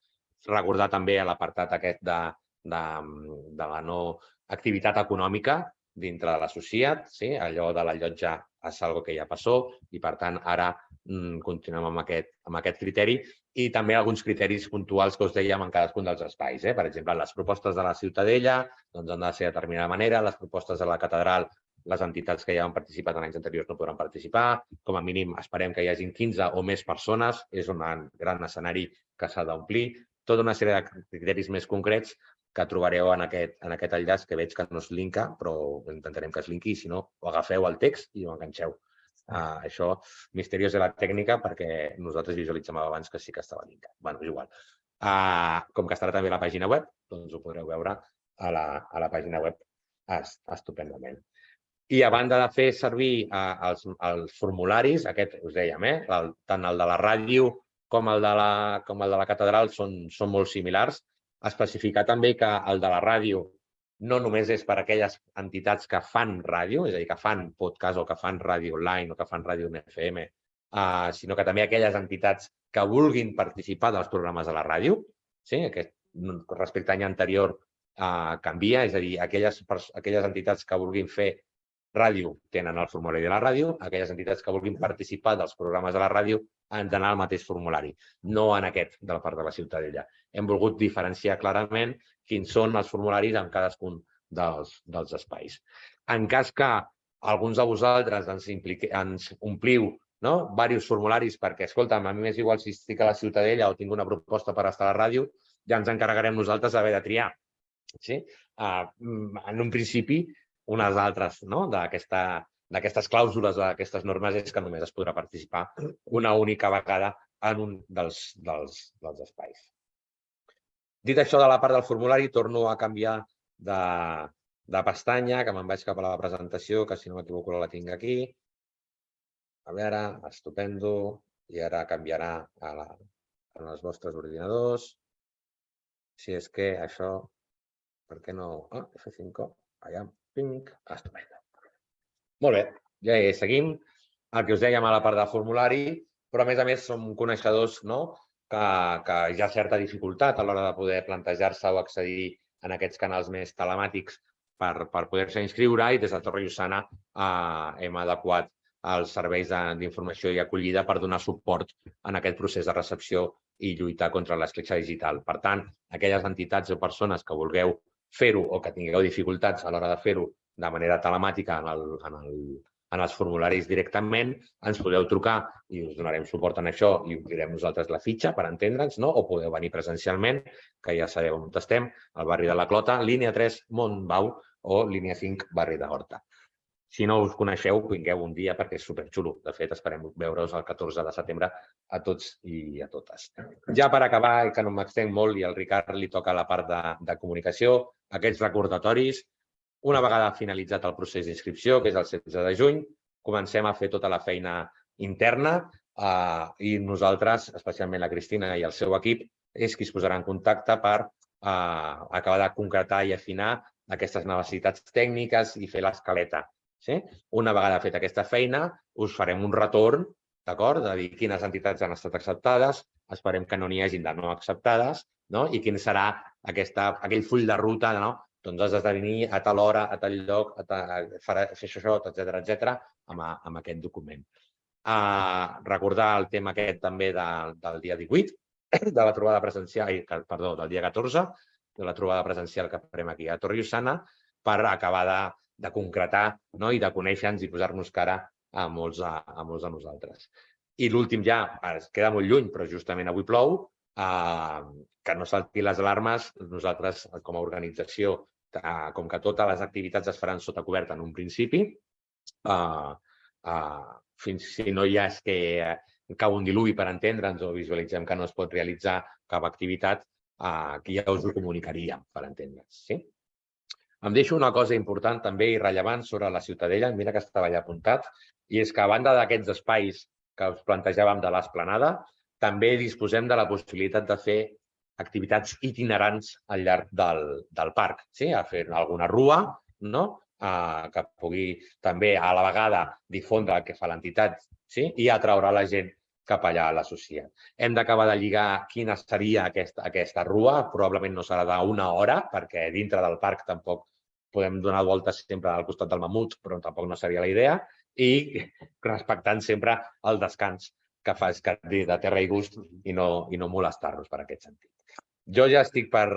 Recordar també l'apartat aquest de la no activitat econòmica dintre de l'associat. Allò de la llotja és una cosa que ja passó i, per tant, ara continuem amb aquest criteri i també alguns criteris puntuals que us dèiem en cadascun dels espais. Per exemple, les propostes de la Ciutadella han de ser de determinada manera, les propostes de la Catedral, les entitats que ja han participat en anys anteriors no podran participar, com a mínim esperem que hi hagin 15 o més persones, és un gran escenari que s'ha d'omplir, tota una sèrie de criteris més concrets que trobareu en aquest enllaç, que veig que no es linka, però intentarem que es linki, si no, ho agafeu al text i ho enganxeu. Això, misteriós de la tècnica, perquè nosaltres visualitzem abans que sí que estava linkat. Bé, és igual. Com que estarà també a la pàgina web, doncs ho podreu veure a la pàgina web estupendament. I a banda de fer servir els formularis, aquest us dèiem, tant el de la ràdio com el de la catedral són molt similars. Especificar també que el de la ràdio no només és per a aquelles entitats que fan ràdio, és a dir, que fan podcast o que fan ràdio online o que fan ràdio en FM, sinó que també aquelles entitats que vulguin participar dels programes de la ràdio. Respecte a l'any anterior canvia, és a dir, aquelles entitats que vulguin fer ràdio tenen el formulari de la ràdio, aquelles entitats que vulguin participar dels programes de la ràdio han d'anar al mateix formulari, no en aquest de la part de la Ciutadella. Hem volgut diferenciar clarament quins són els formularis en cadascun dels espais. En cas que alguns de vosaltres ens ompliu diversos formularis perquè, escolta'm, a mi m'és igual si estic a la Ciutadella o tinc una proposta per estar a la ràdio, ja ens encarregarem nosaltres d'haver de triar. En un principi, unes altres d'aquestes clàusules, d'aquestes normes, és que només es podrà participar una única vegada en un dels espais. Dit això de la part del formulari, torno a canviar de pestanya, que me'n vaig cap a la presentació, que si no m'equivoco la tinc aquí. A veure, estupendo. I ara canviarà en els vostres ordinadors. Si és que això... Per què no? F5. Allà, pink. Estupendo. Molt bé, ja seguim. El que us dèiem a la part del formulari, però a més som coneixedors que hi ha certa dificultat a l'hora de poder plantejar-se o accedir en aquests canals més telemàtics per poder-se inscriure i des de Torre Llussana hem adequat els serveis d'informació i acollida per donar suport en aquest procés de recepció i lluitar contra l'escletxa digital. Per tant, aquelles entitats o persones que vulgueu fer-ho o que tingueu dificultats a l'hora de fer-ho de manera telemàtica en els formularis directament, ens podeu trucar i us donarem suport en això i omplirem nosaltres la fitxa per entendre'ns, o podeu venir presencialment, que ja sabeu on estem, al barri de la Clota, línia 3, Montbau o línia 5, barri de Horta. Si no us coneixeu, vingueu un dia perquè és superxulo. De fet, esperem veure-us el 14 de setembre a tots i a totes. Ja per acabar, i que no m'extenc molt i al Ricard li toca la part de comunicació, aquests recordatoris. Una vegada finalitzat el procés d'inscripció, que és el 16 de juny, comencem a fer tota la feina interna i nosaltres, especialment la Cristina i el seu equip, és qui es posarà en contacte per acabar de concretar i afinar aquestes necessitats tècniques i fer l'escaleta. Una vegada feta aquesta feina, us farem un retorn, d'acord? De dir quines entitats han estat acceptades, esperem que no n'hi hagin de no acceptades, i quin serà aquell full de ruta, doncs has d'esdevenir a tal hora, a tal lloc, fer això, etc., amb aquest document. Recordar el tema aquest també del dia 18, de la trobada presencial, perdó, del dia 14, de la trobada presencial que farem aquí a Torre-Lluçana, per acabar de concretar i de conèixer-nos i posar-nos cara a molts de nosaltres. I l'últim ja, es queda molt lluny, però justament avui plou, que no saltin les alarmes. Nosaltres, com a organització, com que totes les activitats es faran sota coberta en un principi, fins si no hi ha que cau un diluvi per entendre'ns o visualitzem que no es pot realitzar cap activitat, ja us ho comunicaríem per entendre'ns. Em deixo una cosa important també i rellevant sobre la Ciutadella, mira que estava allà apuntat, i és que a banda d'aquests espais que us plantejàvem de l'esplanada, també disposem de la possibilitat de fer activitats itinerants al llarg del parc, a fer alguna rua, que pugui també a la vegada difondre el que fa l'entitat i atraure la gent cap allà a l'associat. Hem d'acabar de lligar quina seria aquesta rua, probablement no serà d'una hora, perquè dintre del parc tampoc podem donar voltes sempre al costat del mamut, però tampoc no seria la idea, i respectant sempre el descans que fa de terra i gust i no molestar-nos per aquest sentit. Jo ja estic per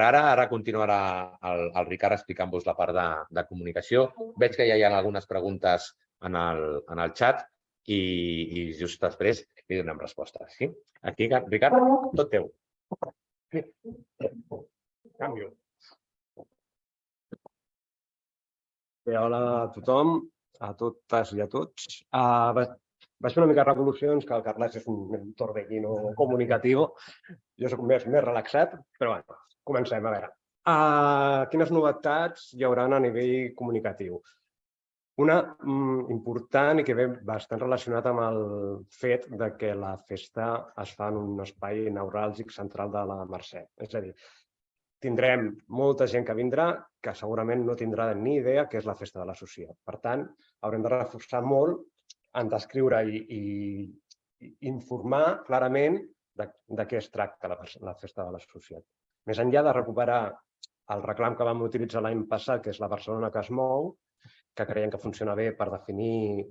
ara. Ara continuarà el Ricard explicant-vos la part de comunicació. Veig que ja hi ha algunes preguntes en el xat i just després li donem respostes. Aquí, Ricard, tot teu. Canvio. Bé, hola a tothom, a totes i a tots. Vaig fer una mica de revolucions, que el Carles és un torbellino comunicatiu. Jo soc més relaxat, però bé, comencem a veure. Quines novetats hi haurà a nivell comunicatiu? Una important i que ve bastant relacionat amb el fet que la festa es fa en un espai neuràlgic central de la Mercè. És a dir, tindrem molta gent que vindrà que segurament no tindrà ni idea què és la festa de l'associat. Per tant, haurem de reforçar molt en descriure i informar clarament de què es tracta la festa de l'associat. Més enllà de recuperar el reclam que vam utilitzar l'any passat, que és la Barcelona que es mou, que creiem que funciona bé per definir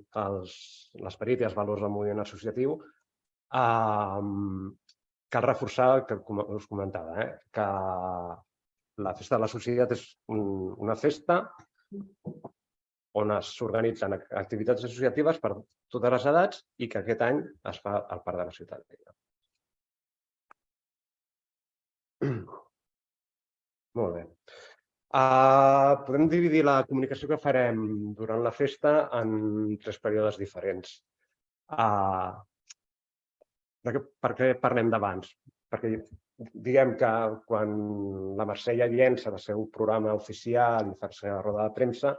l'esperit i els valors del moviment associatiu, cal reforçar el que us comentava, que la festa de l'associat és una festa on s'organitzen activitats associatives per totes les edats i que aquest any es fa al Parc de la Ciutadella. Molt bé. Podem dividir la comunicació que farem durant la festa en 3 períodes diferents. Per què parlem d'abans? Perquè diguem que quan la Mercè ja llença el seu programa oficial i fa-se la roda de premsa,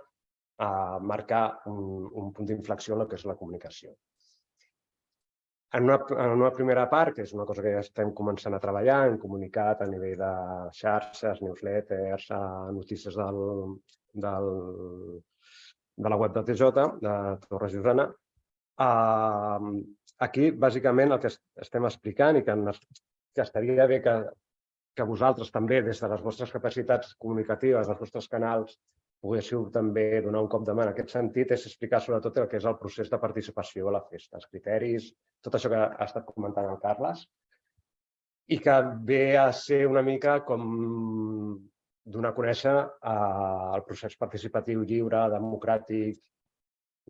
marcar un punt d'inflexió en el que és la comunicació. En una primera part, que és una cosa que ja estem començant a treballar, hem comunicat a nivell de xarxes, newsletters, notícies de la web de TJ, de Torre-Lluçana. Aquí, bàsicament, el que estem explicant i que estaria bé que vosaltres també, des de les vostres capacitats comunicatives, dels vostres canals, poguéssiu també donar un cop de mà en aquest sentit, és explicar sobretot el que és el procés de participació a la festa, els criteris, tot això que ha estat comentant el Carles, i que ve a ser una mica com donar a conèixer el procés participatiu lliure, democràtic,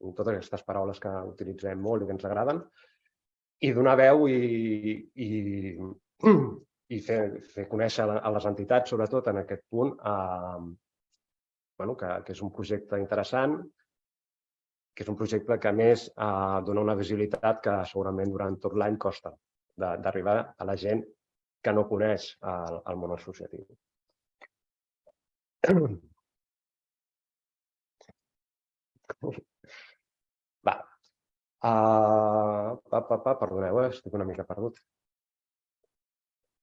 totes aquestes paraules que utilitzem molt i que ens agraden, i donar veu i fer conèixer a les entitats, sobretot en aquest punt, que és un projecte interessant, que és un projecte que a més dona una visibilitat que segurament durant tot l'any costa d'arribar a la gent que no coneix el món associatiu. Perdoneu, estic una mica perdut.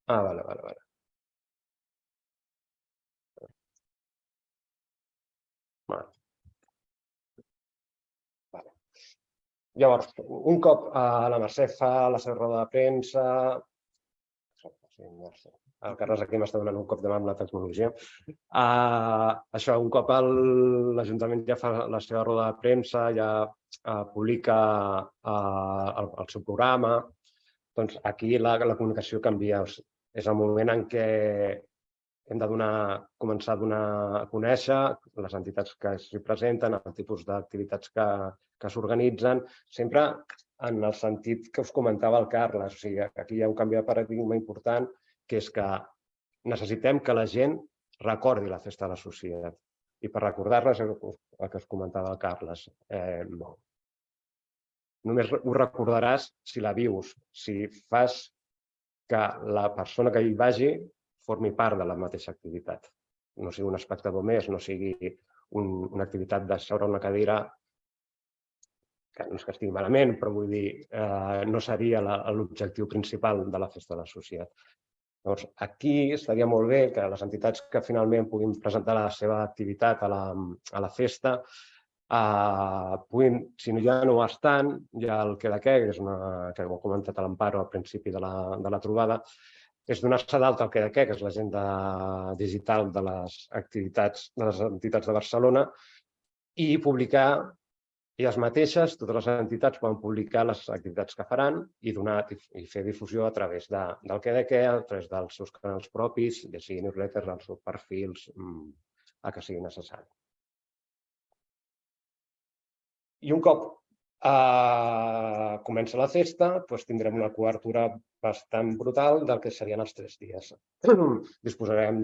Vale. Llavors, un cop la Mercè fa la seva roda de premsa, el Carles aquí m'està donant un cop de mà amb la tecnologia. Això, un cop l'Ajuntament ja fa la seva roda de premsa, ja publica el seu programa, doncs aquí la comunicació canvia. És el moment en què hem de començar a donar a conèixer les entitats que s'hi presenten, el tipus d'activitats que s'organitzen, sempre en el sentit que us comentava el Carles. O sigui, aquí hi ha un canvi de paradigma important, que és que necessitem que la gent recordi la festa de la societat. I per recordar-les, el que us comentava el Carles, només ho recordaràs si la vius, si fas que la persona que hi vagi formi part de la mateixa activitat. No sigui un espectador més, no sigui una activitat de seure a una cadira, que no és que estigui malament, però vull dir, no seria l'objectiu principal de la festa de la societat. Llavors, aquí estaria molt bé que les entitats que finalment puguin presentar la seva activitat a la festa puguin, si ja no ho estan, ja el que ho ha comentat l'Amparo al principi de la trobada, és donar-se d'alta el que és l'agenda digital de les entitats de Barcelona i publicar elles mateixes, totes les entitats poden publicar les activitats que faran i fer difusió a través del que a través dels seus canals propis, ja sigui newsletters, els seus perfils, el que sigui necessari. I un cop comença la festa, tindrem una cobertura bastant brutal del que serien els 3 dies. Disposarem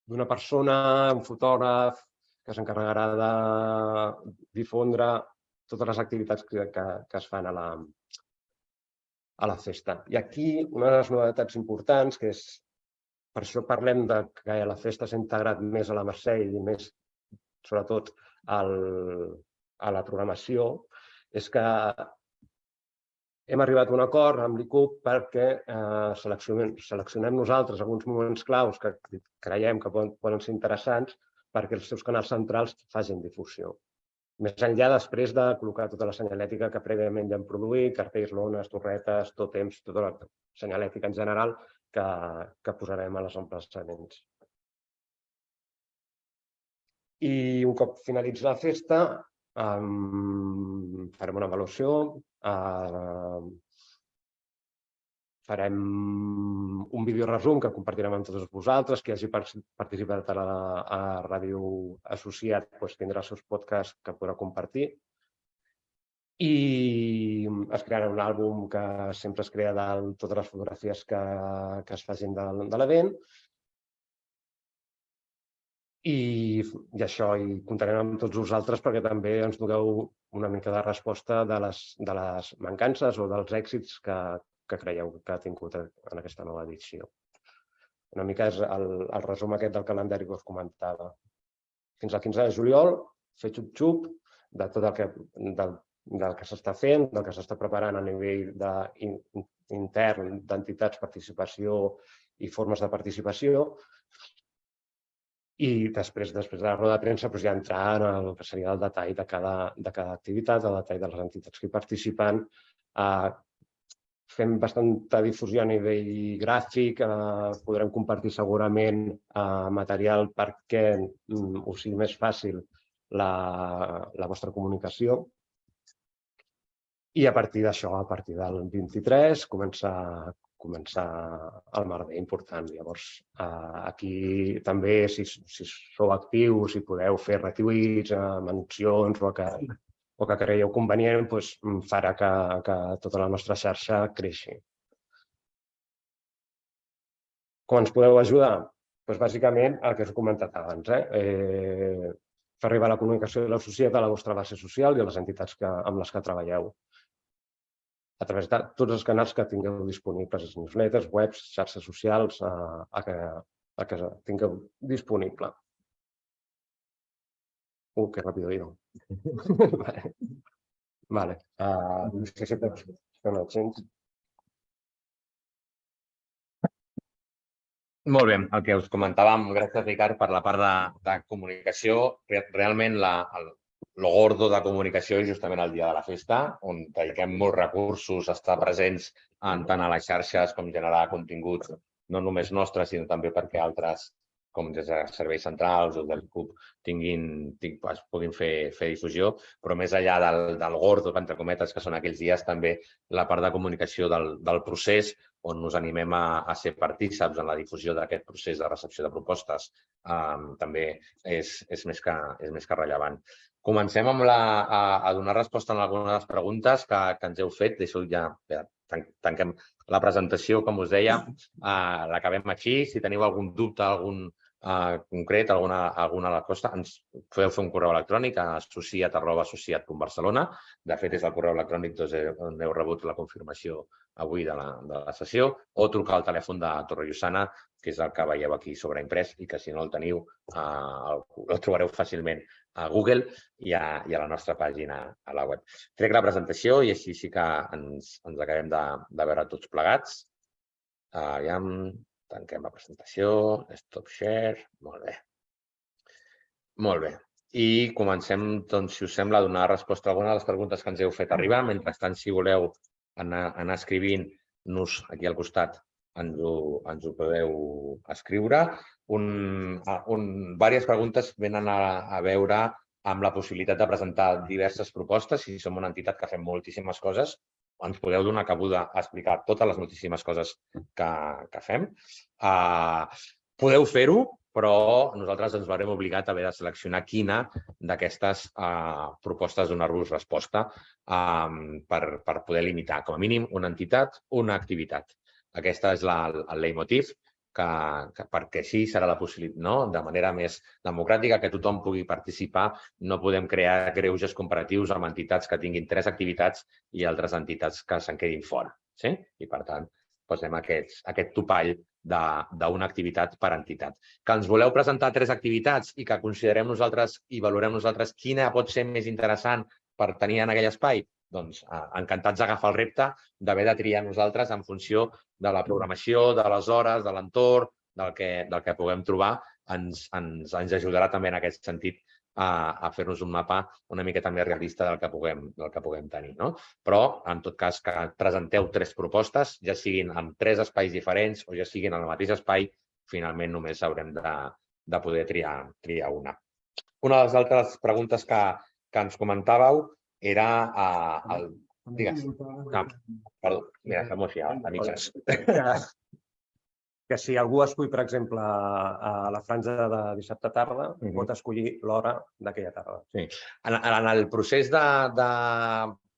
d'una persona, un fotògraf, que s'encarregarà de difondre totes les activitats que es fan a la festa. I aquí una de les novetats importants, que és per això parlem que la festa s'ha integrat més a la Mercè i més, sobretot, a la programació, és que hem arribat a un acord amb l'ICUB perquè seleccionem nosaltres alguns moments claus que creiem que poden ser interessants perquè els seus canals centrals facin difusió. Més enllà després de col·locar tota la senyalètica que prèviament ja hem produït, cartells, lones, torretes, tòtems, tota la senyalètica en general que posarem a les emplaçaments. I un cop finalitzi la festa, farem una avaluació, farem un videoresum que compartirem amb tots vosaltres. Qui hagi participat a Ràdio Associat tindrà els seus podcasts que podrà compartir. I es crearà un àlbum que sempre es crea de totes les fotografies que es facin de l'event. I això, i comptarem amb tots vosaltres perquè també ens doneu una mica de resposta de les mancances o dels èxits que creieu que ha tingut en aquesta nova edició. Una mica és el resum aquest del calendari que us comentava. Fins al 15 de juliol, fer xup-xup de tot el que s'està fent, del que s'està preparant a nivell intern d'entitats, participació i formes de participació. I després de la roda de premsa ja entrar en el que seria el detall de cada activitat, el detall de les entitats que hi participen. Fem bastanta difusió a nivell gràfic, podrem compartir segurament material perquè us sigui més fàcil la vostra comunicació. I a partir d'això, a partir del 23, començar el merder important. Llavors, aquí també, si sou actius, si podeu fer retuits, mencions o que creieu convenient, farà que tota la nostra xarxa creixi. Com ens podeu ajudar? Bàsicament, el que us he comentat abans. Fer arribar la comunicació de la societat a la vostra base social i a les entitats amb les que treballeu, a través de tots els canals que tingueu disponibles, newsletters, webs, xarxes socials, que tingueu disponible. Que ràpid he ido. Vale. No sé si pots fer un accent. Molt bé, el que us comentàvem, gràcies Ricard per la part de comunicació. Realment lo gordo de comunicació és justament el dia de la festa, on dediquem molts recursos a estar presents tant a les xarxes com generar continguts, no només nostres, sinó també perquè altres, com des de serveis centrals o del CUP, puguin fer difusió, però més enllà del gordo, entre cometes, que són aquells dies, també la part de comunicació del procés, on nos animem a ser partíceps en la difusió d'aquest procés de recepció de propostes, també és més que rellevant. Comencem a donar resposta a algunes de les preguntes que ens heu fet. Tanquem la presentació, com us deia, l'acabem aquí. Si teniu algun dubte, algun concret, alguna cosa, ens podeu fer un correu electrònic a associat@associat.barcelona. De fet, és el correu electrònic on heu rebut la confirmació avui de la sessió, o trucar al telèfon de Torre Llussana, que és el que veieu aquí sobreimprès i que, si no el teniu, el trobareu fàcilment a Google i a la nostra pàgina a la web. Trec la presentació i així sí que ens acabem de veure tots plegats. Tanquem la presentació, stop share, molt bé. Molt bé. I comencem, doncs, si us sembla, a donar resposta a alguna de les preguntes que ens heu fet arribar. Mentrestant, si voleu anar escrivint-nos aquí al costat, ens ho podeu escriure. Diverses preguntes venen a veure amb la possibilitat de presentar diverses propostes. Si som una entitat que fem moltíssimes coses, ens podeu donar cabuda a explicar totes les moltíssimes coses que fem. Podeu fer-ho, però nosaltres ens veurem obligats a haver de seleccionar quina d'aquestes propostes donar-vos resposta per poder limitar, com a mínim, una entitat, una activitat. Aquesta és el leitmotiv, perquè així serà la possibilitat, de manera més democràtica, que tothom pugui participar. No podem crear greuges comparatius amb entitats que tinguin 3 activitats i altres entitats que se'n quedin fora. I, per tant, posem aquest topall d'una activitat per entitat. Que ens voleu presentar 3 activitats i que considerem nosaltres i valorem nosaltres quina pot ser més interessant per tenir en aquell espai, doncs encantats d'agafar el repte d'haver de triar nosaltres en funció de la programació, de les hores, de l'entorn, del que puguem trobar. Ens ajudarà també en aquest sentit a fer-nos un mapa una miqueta més realista del que puguem tenir. Però, en tot cas, que presenteu 3 propostes, ja siguin en 3 espais diferents o ja siguin en el mateix espai, finalment només haurem de poder triar una. Una de les altres preguntes que ens comentàveu era... Digues. Perdó, mira, fem-ho així, a mitges. Que si algú escull, per exemple, a la franja de dissabte tarda, pot escollir l'hora d'aquella tarda. Sí. En el procés de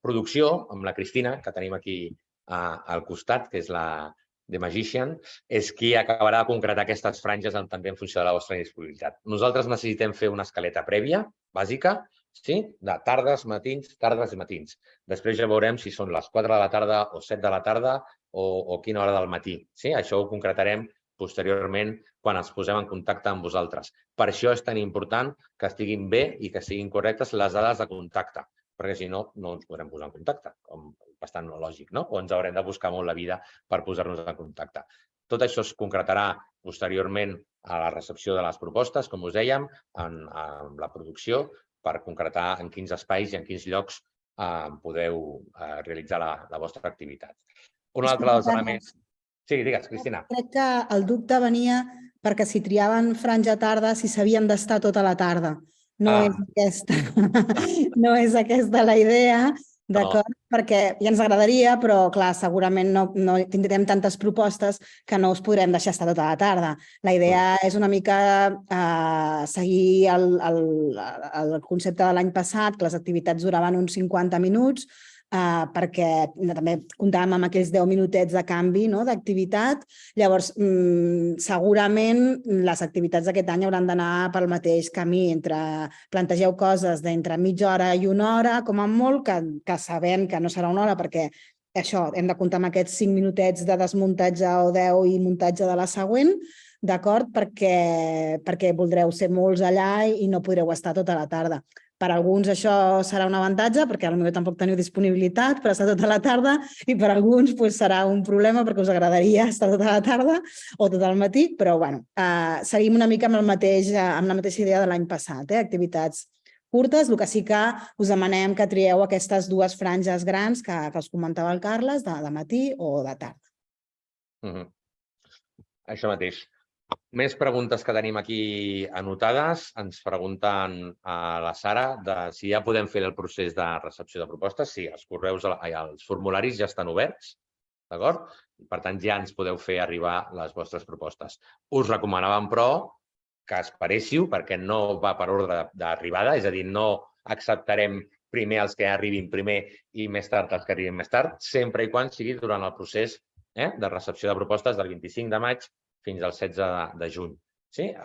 producció, amb la Cristina, que tenim aquí al costat, que és la The Magician, és qui acabarà de concretar aquestes franges també en funció de la vostra disponibilitat. Nosaltres necessitem fer una escaleta prèvia, bàsica, de tardes, matins, tardes i matins. Després ja veurem si són les 4 de la tarda o 7 de la tarda o quina hora del matí. Això ho concretarem posteriorment quan ens posem en contacte amb vosaltres. Per això és tan important que estiguin bé i que siguin correctes les dades de contacte, perquè si no, no ens podrem posar en contacte, com bastant lògic, no? O ens haurem de buscar molt la vida per posar-nos en contacte. Tot això es concretarà posteriorment a la recepció de les propostes, com us dèiem, en la producció, per concretar en quins espais i en quins llocs podeu realitzar la vostra activitat. Un altre dels elements... Sí, digues, Cristina. Crec que el dubte venia perquè si triaven franja tarda, si s'havien d'estar tota la tarda. No és aquesta la idea, d'acord? Perquè ja ens agradaria, però clar, segurament no tindrem tantes propostes que no us podrem deixar estar tota la tarda. La idea és una mica seguir el concepte de l'any passat, que les activitats duraven uns 50 minuts, perquè també comptàvem amb aquells 10 minutets de canvi d'activitat. Llavors, segurament les activitats d'aquest any hauran d'anar pel mateix camí. Plantegeu coses d'entre mitja hora i una hora, com a molt, que sabem que no serà una hora, perquè això, hem de comptar amb aquests 5 minutets de desmuntatge o 10 i muntatge de la següent, d'acord? Perquè voldreu ser molts allà i no podreu estar tota la tarda. Per alguns això serà un avantatge, perquè potser tampoc teniu disponibilitat per estar tota la tarda, i per alguns serà un problema perquè us agradaria estar tota la tarda o tot el matí, però bueno, seguim una mica amb la mateixa idea de l'any passat, activitats curtes. El que sí que us demanem que trieu aquestes dues franges grans que us comentava el Carles, de matí o de tarda. Això mateix. Més preguntes que tenim aquí anotades. Ens pregunten a la Sara si ja podem fer el procés de recepció de propostes. Sí, els formularis ja estan oberts, d'acord? Per tant, ja ens podeu fer arribar les vostres propostes. Us recomanàvem, però, que esperéssiu, perquè no va per ordre d'arribada, és a dir, no acceptarem primer els que arribin primer i més tard els que arribin més tard, sempre i quan sigui durant el procés de recepció de propostes del 25 de maig fins al 16 de juny.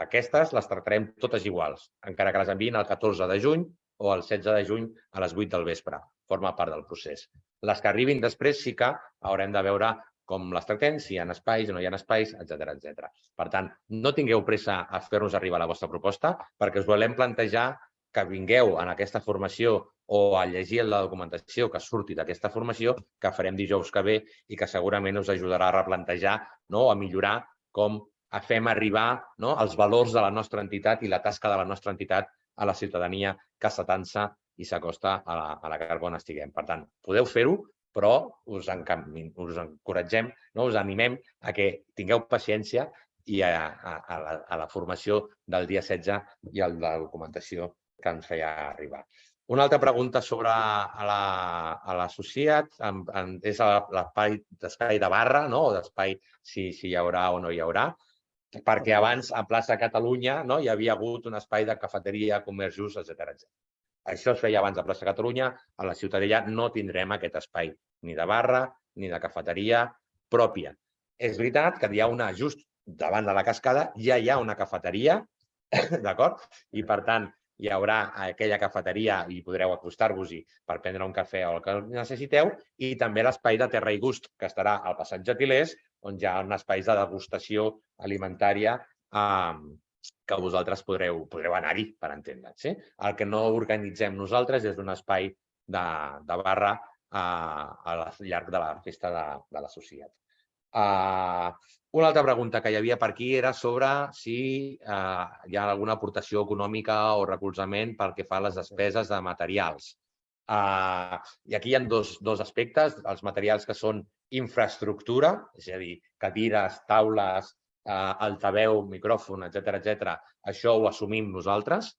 Aquestes les tractarem totes iguals, encara que les enviïn el 14 de juny o el 16 de juny a les 8 del vespre. Forma part del procés. Les que arribin després sí que haurem de veure com les tractem, si hi ha espais o no hi ha espais, etc. Per tant, no tingueu pressa a fer-nos arribar la vostra proposta, perquè us volem plantejar que vingueu en aquesta formació o a llegir la documentació que surti d'aquesta formació que farem dijous que ve i que segurament us ajudarà a replantejar o a millorar com fem arribar els valors de la nostra entitat i la tasca de la nostra entitat a la ciutadania que s'atansa i s'acosta a la que on estiguem. Per tant, podeu fer-ho, però us encoratgem, us animem a que tingueu paciència i a la formació del dia 16 i a la documentació que ens feia arribar. Una altra pregunta sobre l'associat és l'espai de barra, o d'espai si hi haurà o no hi haurà, perquè abans a Plaça Catalunya hi havia hagut un espai de cafeteria, comerç just, etc. Això es feia abans a Plaça Catalunya, a la Ciutadella no tindrem aquest espai ni de barra ni de cafeteria pròpia. És veritat que hi ha una, just davant de la cascada, ja hi ha una cafeteria, d'acord? I per tant, hi haurà aquella cafeteria i podreu acostar-vos-hi per prendre un cafè o el que necessiteu, i també l'espai de Terra i Gust, que estarà al Passeig Gentilers, on hi ha un espai de degustació alimentària que vosaltres podreu anar-hi, per entendre'ns. El que no organitzem nosaltres és un espai de barra al llarg de la festa de l'associat. Una altra pregunta que hi havia per aquí era sobre si hi ha alguna aportació econòmica o recolzament pel que fa a les despeses de materials. I aquí hi ha dos aspectes, els materials que són infraestructura, és a dir, cadires, taules, altaveu, micròfon, etc. Això ho assumim nosaltres,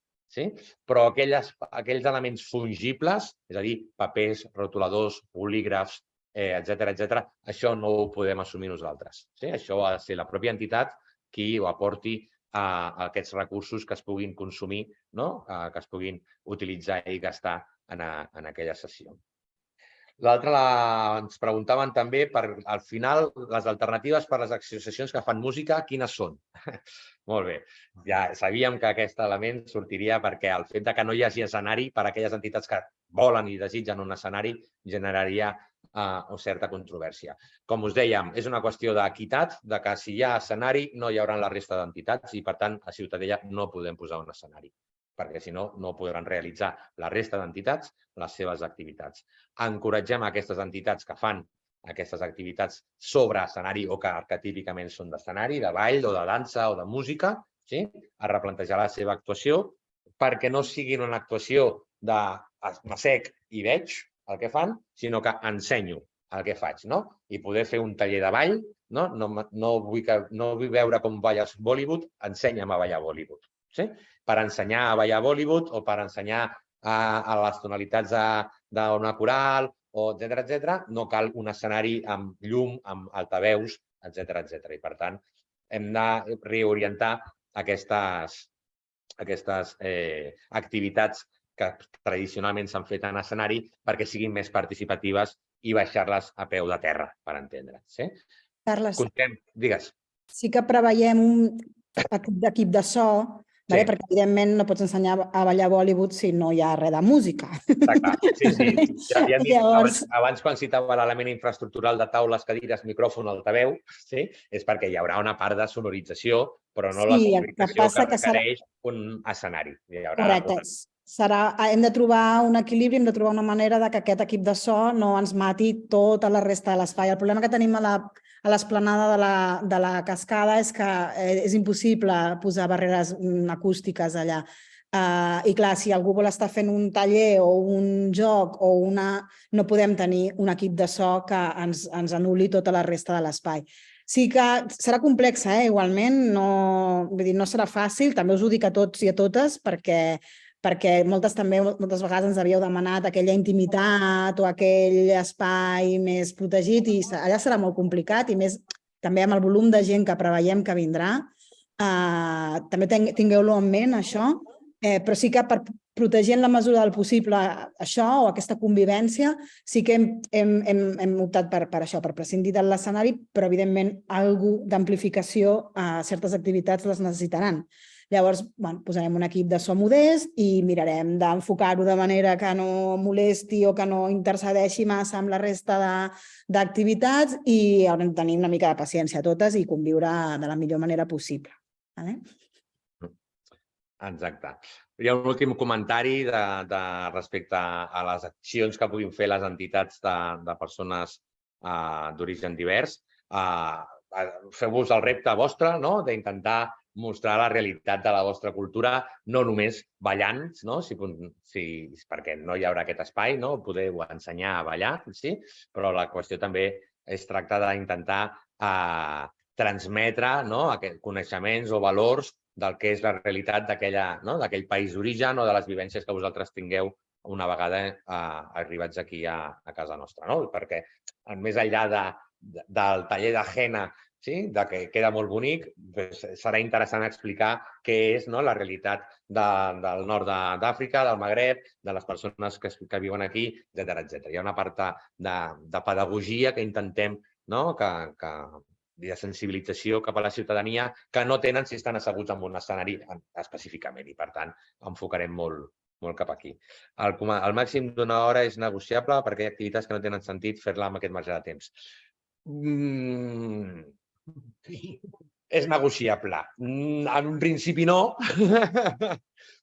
però aquells elements fungibles, és a dir, papers, rotuladors, bolígrafs, etc. Això no ho podem assumir nosaltres. Això ha de ser la pròpia entitat qui ho aporti a aquests recursos que es puguin consumir, que es puguin utilitzar i gastar en aquella sessió. L'altre ens preguntaven també per, al final, les alternatives per a les associacions que fan música, quines són? Molt bé. Ja sabíem que aquest element sortiria perquè el fet que no hi hagi escenari per a aquelles entitats que volen i desitgen un escenari generaria certa controvèrsia. Com us dèiem, és una qüestió d'equitat, que si hi ha escenari no hi haurà la resta d'entitats i, per tant, a Ciutadella no podem posar un escenari, perquè si no, no podran realitzar la resta d'entitats les seves activitats. Encoratgem aquestes entitats que fan aquestes activitats sobre escenari o que típicament són d'escenari, de ball o de dansa o de música, a replantejar la seva actuació perquè no siguin una actuació de m'assec i veig el que fan, sinó que ensenyo el que faig. I poder fer un taller de ball, no vull veure com balles Bollywood, ensenya'm a ballar Bollywood. Per ensenyar a ballar Bollywood o per ensenyar a les tonalitats d'una coral, etc. No cal un escenari amb llum, amb altaveus, etc. I, per tant, hem de reorientar aquestes activitats que tradicionalment s'han fet en escenari perquè siguin més participatives i baixar-les a peu de terra, per entendre'ns. Carles, digues. sí que preveiem un equip de so, perquè evidentment no pots ensenyar a ballar Bollywood si no hi ha res de música. Està clar, sí. Abans, quan citava l'element infraestructural de taules, cadires, micròfon, altaveu, és perquè hi haurà una part de sonorització, però no la sonorització que requereix un escenari. Correcte. hem de trobar un equilibri, hem de trobar una manera que aquest equip de so no ens mati tota la resta de l'espai. El problema que tenim a l'esplanada de la cascada és que és impossible posar barreres acústiques allà. I clar, si algú vol estar fent un taller o un joc no podem tenir un equip de so que ens anul·li tota la resta de l'espai. Sí que serà complex, igualment, no serà fàcil, també us ho dic a tots i a totes, perquè moltes vegades ens havíeu demanat aquella intimitat o aquell espai més protegit i allà serà molt complicat i més també amb el volum de gent que preveiem que vindrà. També tingueu-lo en ment, això, però sí que per protegir en la mesura del possible això o aquesta convivència, sí que hem optat per això, per prescindir de l'escenari, però evidentment alguna d'amplificació a certes activitats les necessitaran. Llavors, posarem un equip de so modest i mirarem d'enfocar-ho de manera que no molesti o que no intercedeixi massa amb la resta d'activitats i haurem de tenir una mica de paciència totes i conviure de la millor manera possible. Exacte. Hi ha un últim comentari respecte a les accions que puguin fer les entitats de persones d'origen divers. Feu-vos el repte vostre d'intentar mostrar la realitat de la vostra cultura, no només ballant, perquè no hi haurà aquest espai, podeu ensenyar a ballar, però la qüestió també es tracta d'intentar transmetre coneixements o valors del que és la realitat d'aquell país d'origen o de les vivències que vosaltres tingueu una vegada arribats aquí a casa nostra. Perquè més enllà del taller de henna, que queda molt bonic, serà interessant explicar què és la realitat del nord d'Àfrica, del Magreb, de les persones que viuen aquí, etc. Hi ha una part de pedagogia que intentem de sensibilització cap a la ciutadania que no tenen si estan asseguts en un escenari específicament i, per tant, enfocarem molt cap aquí. El màxim d'una hora és negociable perquè hi ha activitats que no tenen sentit fer-la amb aquest marge de temps. És negociable. En un principi no,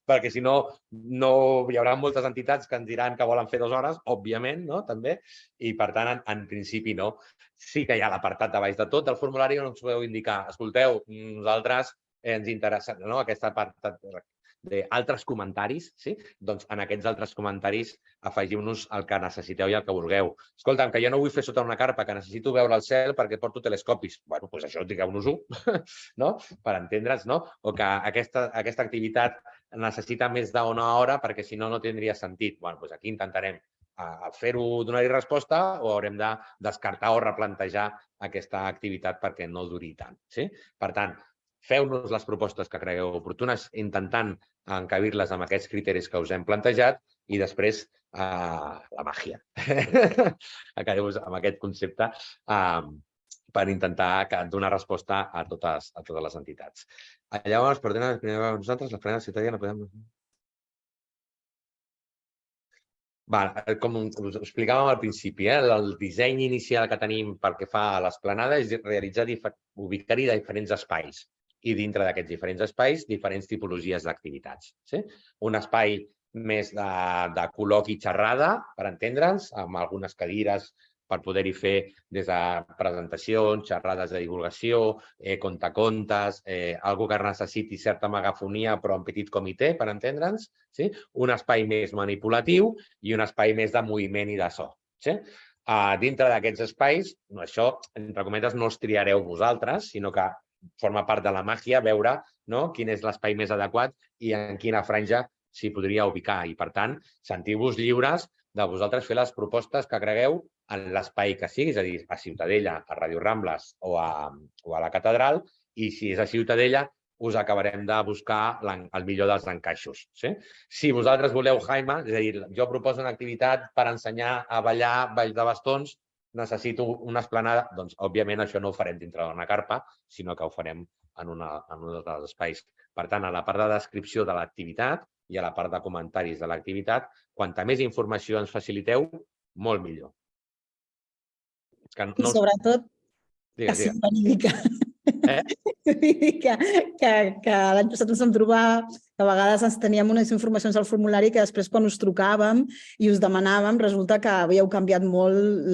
perquè si no hi haurà moltes entitats que ens diran que volen fer 2 hores, òbviament, també, i per tant, en principi no. Sí que hi ha l'apartat de baix de tot del formulari on ens podeu indicar, escolteu, nosaltres ens interessa aquesta part d'altres comentaris, doncs en aquests altres comentaris afegiu-nos el que necessiteu i el que vulgueu. Escolta'm, que jo no vull fer sota una carpa, que necessito veure el cel perquè porto telescopis. Bé, doncs això digueu-nos-ho, per entendre's, o que aquesta activitat necessita més d'una hora perquè si no, no tindria sentit. Bé, doncs aquí intentarem fer-ho, donar-hi resposta o haurem de descartar o replantejar aquesta activitat perquè no duri tant. Per tant, feu-nos les propostes que cregueu oportunes, intentant encabir-les amb aquests criteris que us hem plantejat i després la màgia. Acabeu-vos amb aquest concepte per intentar donar resposta a totes les entitats. Llavors, per tant, nosaltres, la frena ciutadana, podem... Com us explicàvem al principi, el disseny inicial que tenim pel que fa a l'esplanada és ubicar-hi diferents espais i dintre d'aquests diferents espais, diferents tipologies d'activitats. Un espai més de col·loqui i xerrada, per entendre'ns, amb algunes cadires per poder-hi fer des de presentacions, xerrades de divulgació, contacontes, algú que necessiti certa megafonia però en petit comitè, per entendre'ns, un espai més manipulatiu i un espai més de moviment i de so. Dintre d'aquests espais, això, entre cometes, no els triareu vosaltres, sinó que forma part de la màgia veure quin és l'espai més adequat i en quina franja s'hi podria ubicar. I, per tant, sentiu-vos lliures de vosaltres fer les propostes que cregueu en l'espai que sigui, és a dir, a Ciutadella, a Ràdio Rambles o a la Catedral, i si és a Ciutadella, us acabarem de buscar el millor dels encaixos. Si vosaltres voleu, Jaime, és a dir, jo proposo una activitat per ensenyar a ballar ball de bastons, necessito una esplanada, doncs, òbviament, això no ho farem dintre d'una carpa, sinó que ho farem en un dels espais. Per tant, a la part de descripció de l'activitat i a la part de comentaris de l'activitat, quanta més informació ens faciliteu, molt millor. I sobretot que sigui verídica. Que l'any passat ens vam trobar que a vegades ens teníem unes informacions al formulari que després quan us trucàvem i us demanàvem resulta que havíeu canviat molt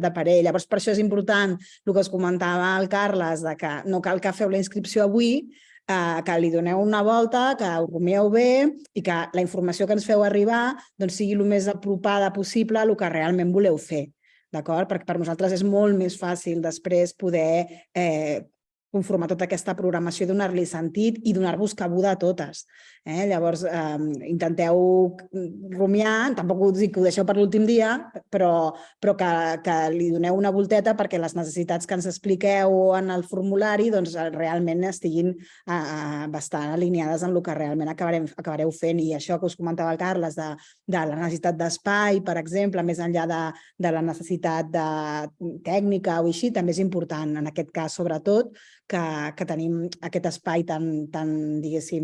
d'aparell. Llavors per això és important el que us comentava el Carles, de que no cal que feu la inscripció avui, que li doneu una volta, que ho rumieu bé i que la informació que ens feu arribar sigui el més apropada possible a el que realment voleu fer. D'acord? Perquè per nosaltres és molt més fàcil després poder conformar tota aquesta programació i donar-li sentit i donar-vos cabuda a totes. Llavors, intenteu rumiar, tampoc us dic que ho deixeu per l'últim dia, però que li doneu una volteta perquè les necessitats que ens expliqueu en el formulari realment estiguin bastant alineades amb el que realment acabareu fent. I això que us comentava el Carles de la necessitat d'espai, per exemple, més enllà de la necessitat tècnica o així, també és important, en aquest cas, sobretot, que tenim aquest espai tan, diguéssim,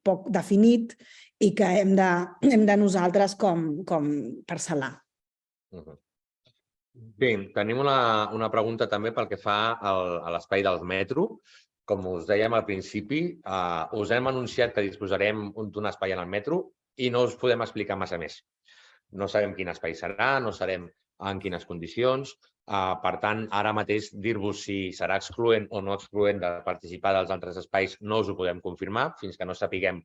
poc definit i que hem de nosaltres com parcel·lar. Bé, tenim una pregunta també pel que fa a l'espai del metro. Com us dèiem al principi, us hem anunciat que disposarem d'un espai en el metro i no us podem explicar massa més. No sabem quin espai serà, no sabem en quines condicions. Per tant, ara mateix dir-vos si serà excloent o no excloent de participar dels altres espais no us ho podem confirmar fins que no sapiguem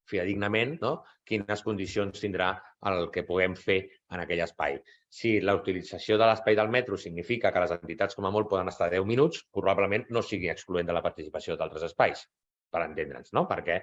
fidedignament quines condicions tindrà el que puguem fer en aquell espai. Si la utilització de l'espai del metro significa que les entitats com a molt poden estar 10 minuts, probablement no sigui excloent de la participació d'altres espais, per entendre'ns, perquè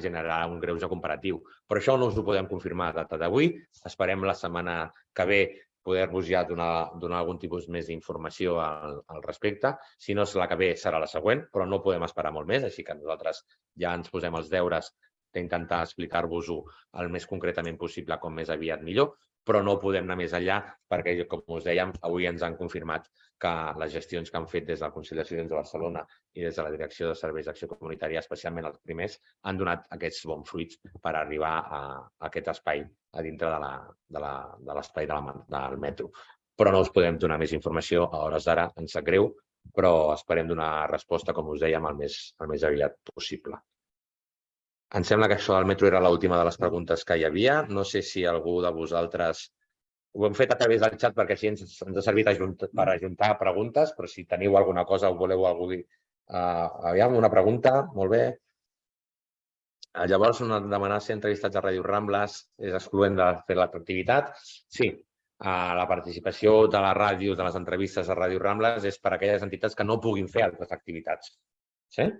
generarà un greuge comparatiu. Però això no us ho podem confirmar a data d'avui. Esperem la setmana que ve poder-vos ja donar algun tipus més d'informació al respecte. Si no és la que ve, serà la següent, però no podem esperar molt més, així que nosaltres ja ens posem els deures d'intentar explicar-vos-ho el més concretament possible, com més aviat millor, però no podem anar més enllà perquè, com us dèiem, avui ens han confirmat que les gestions que han fet des del Consell de Ciutadans de Barcelona i des de la Direcció de Serveis d'Acció Comunitària, especialment els primers, han donat aquests bons fruits per arribar a aquest espai a dintre de l'espai del metro. Però no us podem donar més informació a hores d'ara, ens sap greu, però esperem donar resposta, com us dèiem, el més aviat possible. Em sembla que això del metro era l'última de les preguntes que hi havia. No sé si algú de vosaltres... Ho hem fet a través del xat perquè així ens ha servit per ajuntar preguntes, però si teniu alguna cosa o voleu algú dir... Aviam, una pregunta, molt bé. Llavors, demanar ser entrevistats a Ràdio Rambles és excloent de fer l'atractivitat. Sí, la participació de la ràdio, de les entrevistes a Ràdio Rambles és per a aquelles entitats que no puguin fer altres activitats. Sí?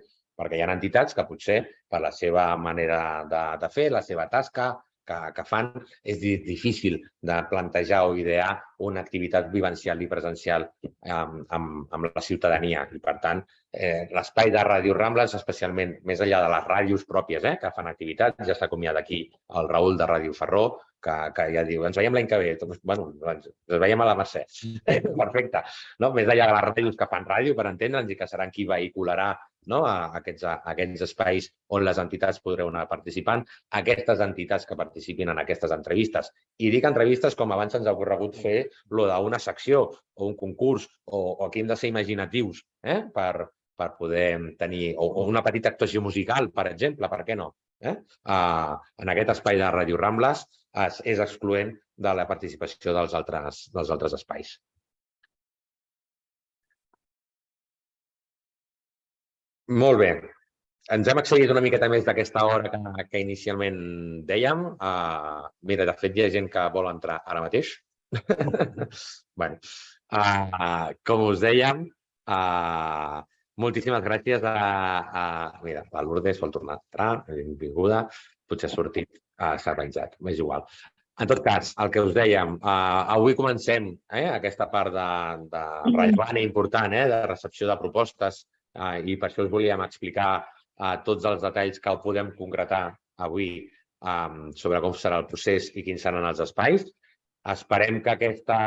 Perquè hi ha entitats que potser per la seva manera de fer, la seva tasca que fan, és difícil de plantejar o idear una activitat vivencial i presencial amb la ciutadania. I, per tant, l'espai de Ràdio Rambles, especialment més enllà de les ràdios pròpies que fan activitats, ja s'acomiada aquí el Raül de Ràdio Ferró, que ja diu, ens veiem l'any que ve. Bueno, ens veiem a la Mercè. Perfecte. Més enllà de les ràdios que fan ràdio, per entendre'ns, i que seran qui vehicularà aquests espais on les entitats podreu anar participant, aquestes entitats que participin en aquestes entrevistes. I dic entrevistes com abans ens ha ocorregut fer d'una secció o un concurs, o aquí hem de ser imaginatius per poder tenir, o una petita actuació musical, per exemple, per què no? En aquest espai de Ràdio Rambles és excloent de la participació dels altres espais. Molt bé. Ens hem accedit una miqueta més d'aquesta hora que inicialment dèiem. Mira, de fet, hi ha gent que vol entrar ara mateix. Com us dèiem, moltíssimes gràcies mira, a Lourdes vol tornar a entrar, benvinguda, potser ha sortit serveinjat, m'és igual. En tot cas, el que us dèiem, avui comencem aquesta part de rellevant i important, de recepció de propostes, i per això us volíem explicar tots els detalls que podem concretar avui sobre com serà el procés i quins seran els espais. Esperem que aquesta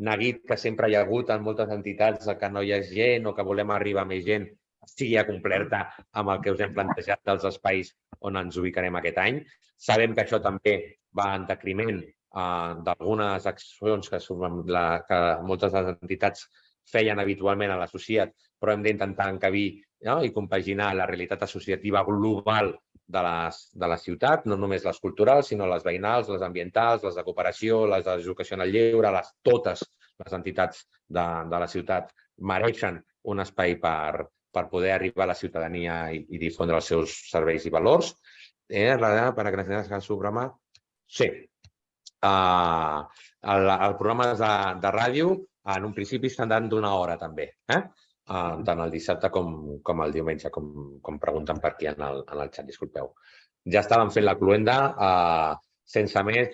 neguit que sempre hi ha hagut en moltes entitats que no hi ha gent o que volem arribar a més gent sigui completa amb el que us hem plantejat dels espais on ens ubicarem aquest any. Sabem que això també va en decriment d'algunes accions que moltes de les entitats feien habitualment a l'associat, però hem d'intentar encabir i compaginar la realitat associativa global de la ciutat, no només les culturals, sinó les veïnals, les ambientals, les de cooperació, les d'educació en el lleure, totes les entitats de la ciutat mereixen un espai per poder arribar a la ciutadania i difondre els seus serveis i valors. Per acreditar el seu programa, sí. Els programes de ràdio, en un principi, estan dant d'1 hora, també. Tant el dissabte com el diumenge, com pregunten per aquí en el xat, disculpeu. Ja estàvem fent la cluenda. Sense més,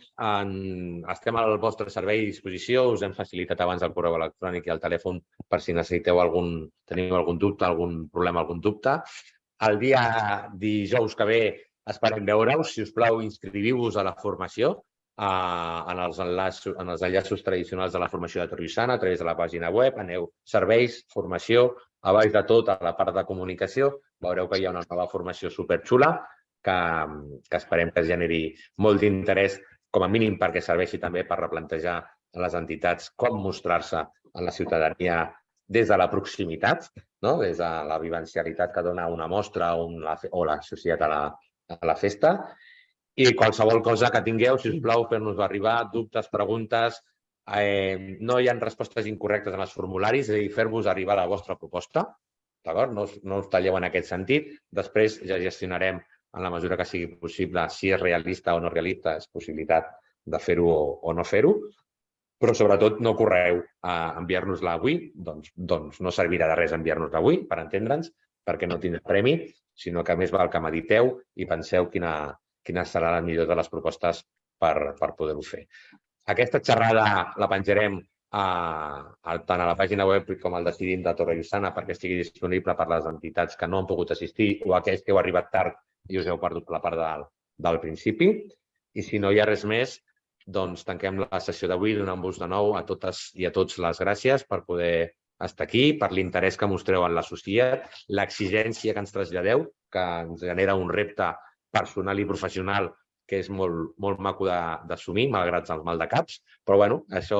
estem al vostre servei i disposició. Us hem facilitat abans el correu electrònic i el telèfon per si necessiteu teniu algun dubte, algun problema, algun dubte. El dia dijous que ve esperem veure-us. Si us plau, inscriviu-vos a la formació en els enllaços tradicionals de la formació de Torre-i-Sana a través de la pàgina web. Aneu serveis, formació, a baix de tot, a la part de comunicació. Veureu que hi ha una nova formació superxula que esperem que es generi molt d'interès, com a mínim perquè serveixi també per replantejar a les entitats com mostrar-se a la ciutadania des de la proximitat, des de la vivencialitat que dona una mostra o l'associat a la festa. I qualsevol cosa que tingueu, si us plau, fer-nos arribar, dubtes, preguntes. No hi ha respostes incorrectes en els formularis, és a dir, fer-vos arribar la vostra proposta. No us talleu en aquest sentit. Després ja gestionarem, en la mesura que sigui possible, si és realista o no realista, és possibilitat de fer-ho o no fer-ho. Però, sobretot, no correu a enviar-nos-la avui. Doncs no servirà de res enviar-nos-la avui, per entendre'ns, perquè no tindrà premi, sinó que més val que mediteu i penseu quina serà la millor de les propostes per poder-ho fer. Aquesta xerrada la penjarem tant a la pàgina web com al Decidim de Torre-i-Sana perquè estigui disponible per a les entitats que no han pogut assistir o aquells que heu arribat tard i us heu perdut la part del principi. I si no hi ha res més, doncs tanquem la sessió d'avui donant-vos de nou a totes i a tots les gràcies per poder estar aquí, per l'interès que mostreu en l'associat, l'exigència que ens traslladeu, que ens genera un repte personal i professional que és molt maco d'assumir, malgrat el mal de caps. Però, bueno, això,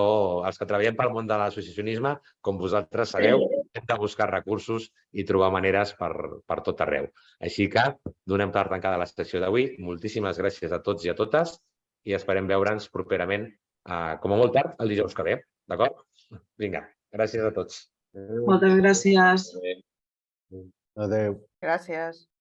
els que treballem pel món de l'associacionisme, com vosaltres sabeu, hem de buscar recursos i trobar maneres per tot arreu. Així que donem per tancada la sessió d'avui. Moltíssimes gràcies a tots i a totes i esperem veure'ns properament, com a molt tard, el dijous que ve. D'acord? Vinga, gràcies a tots. Moltes gràcies. Adéu. Gràcies.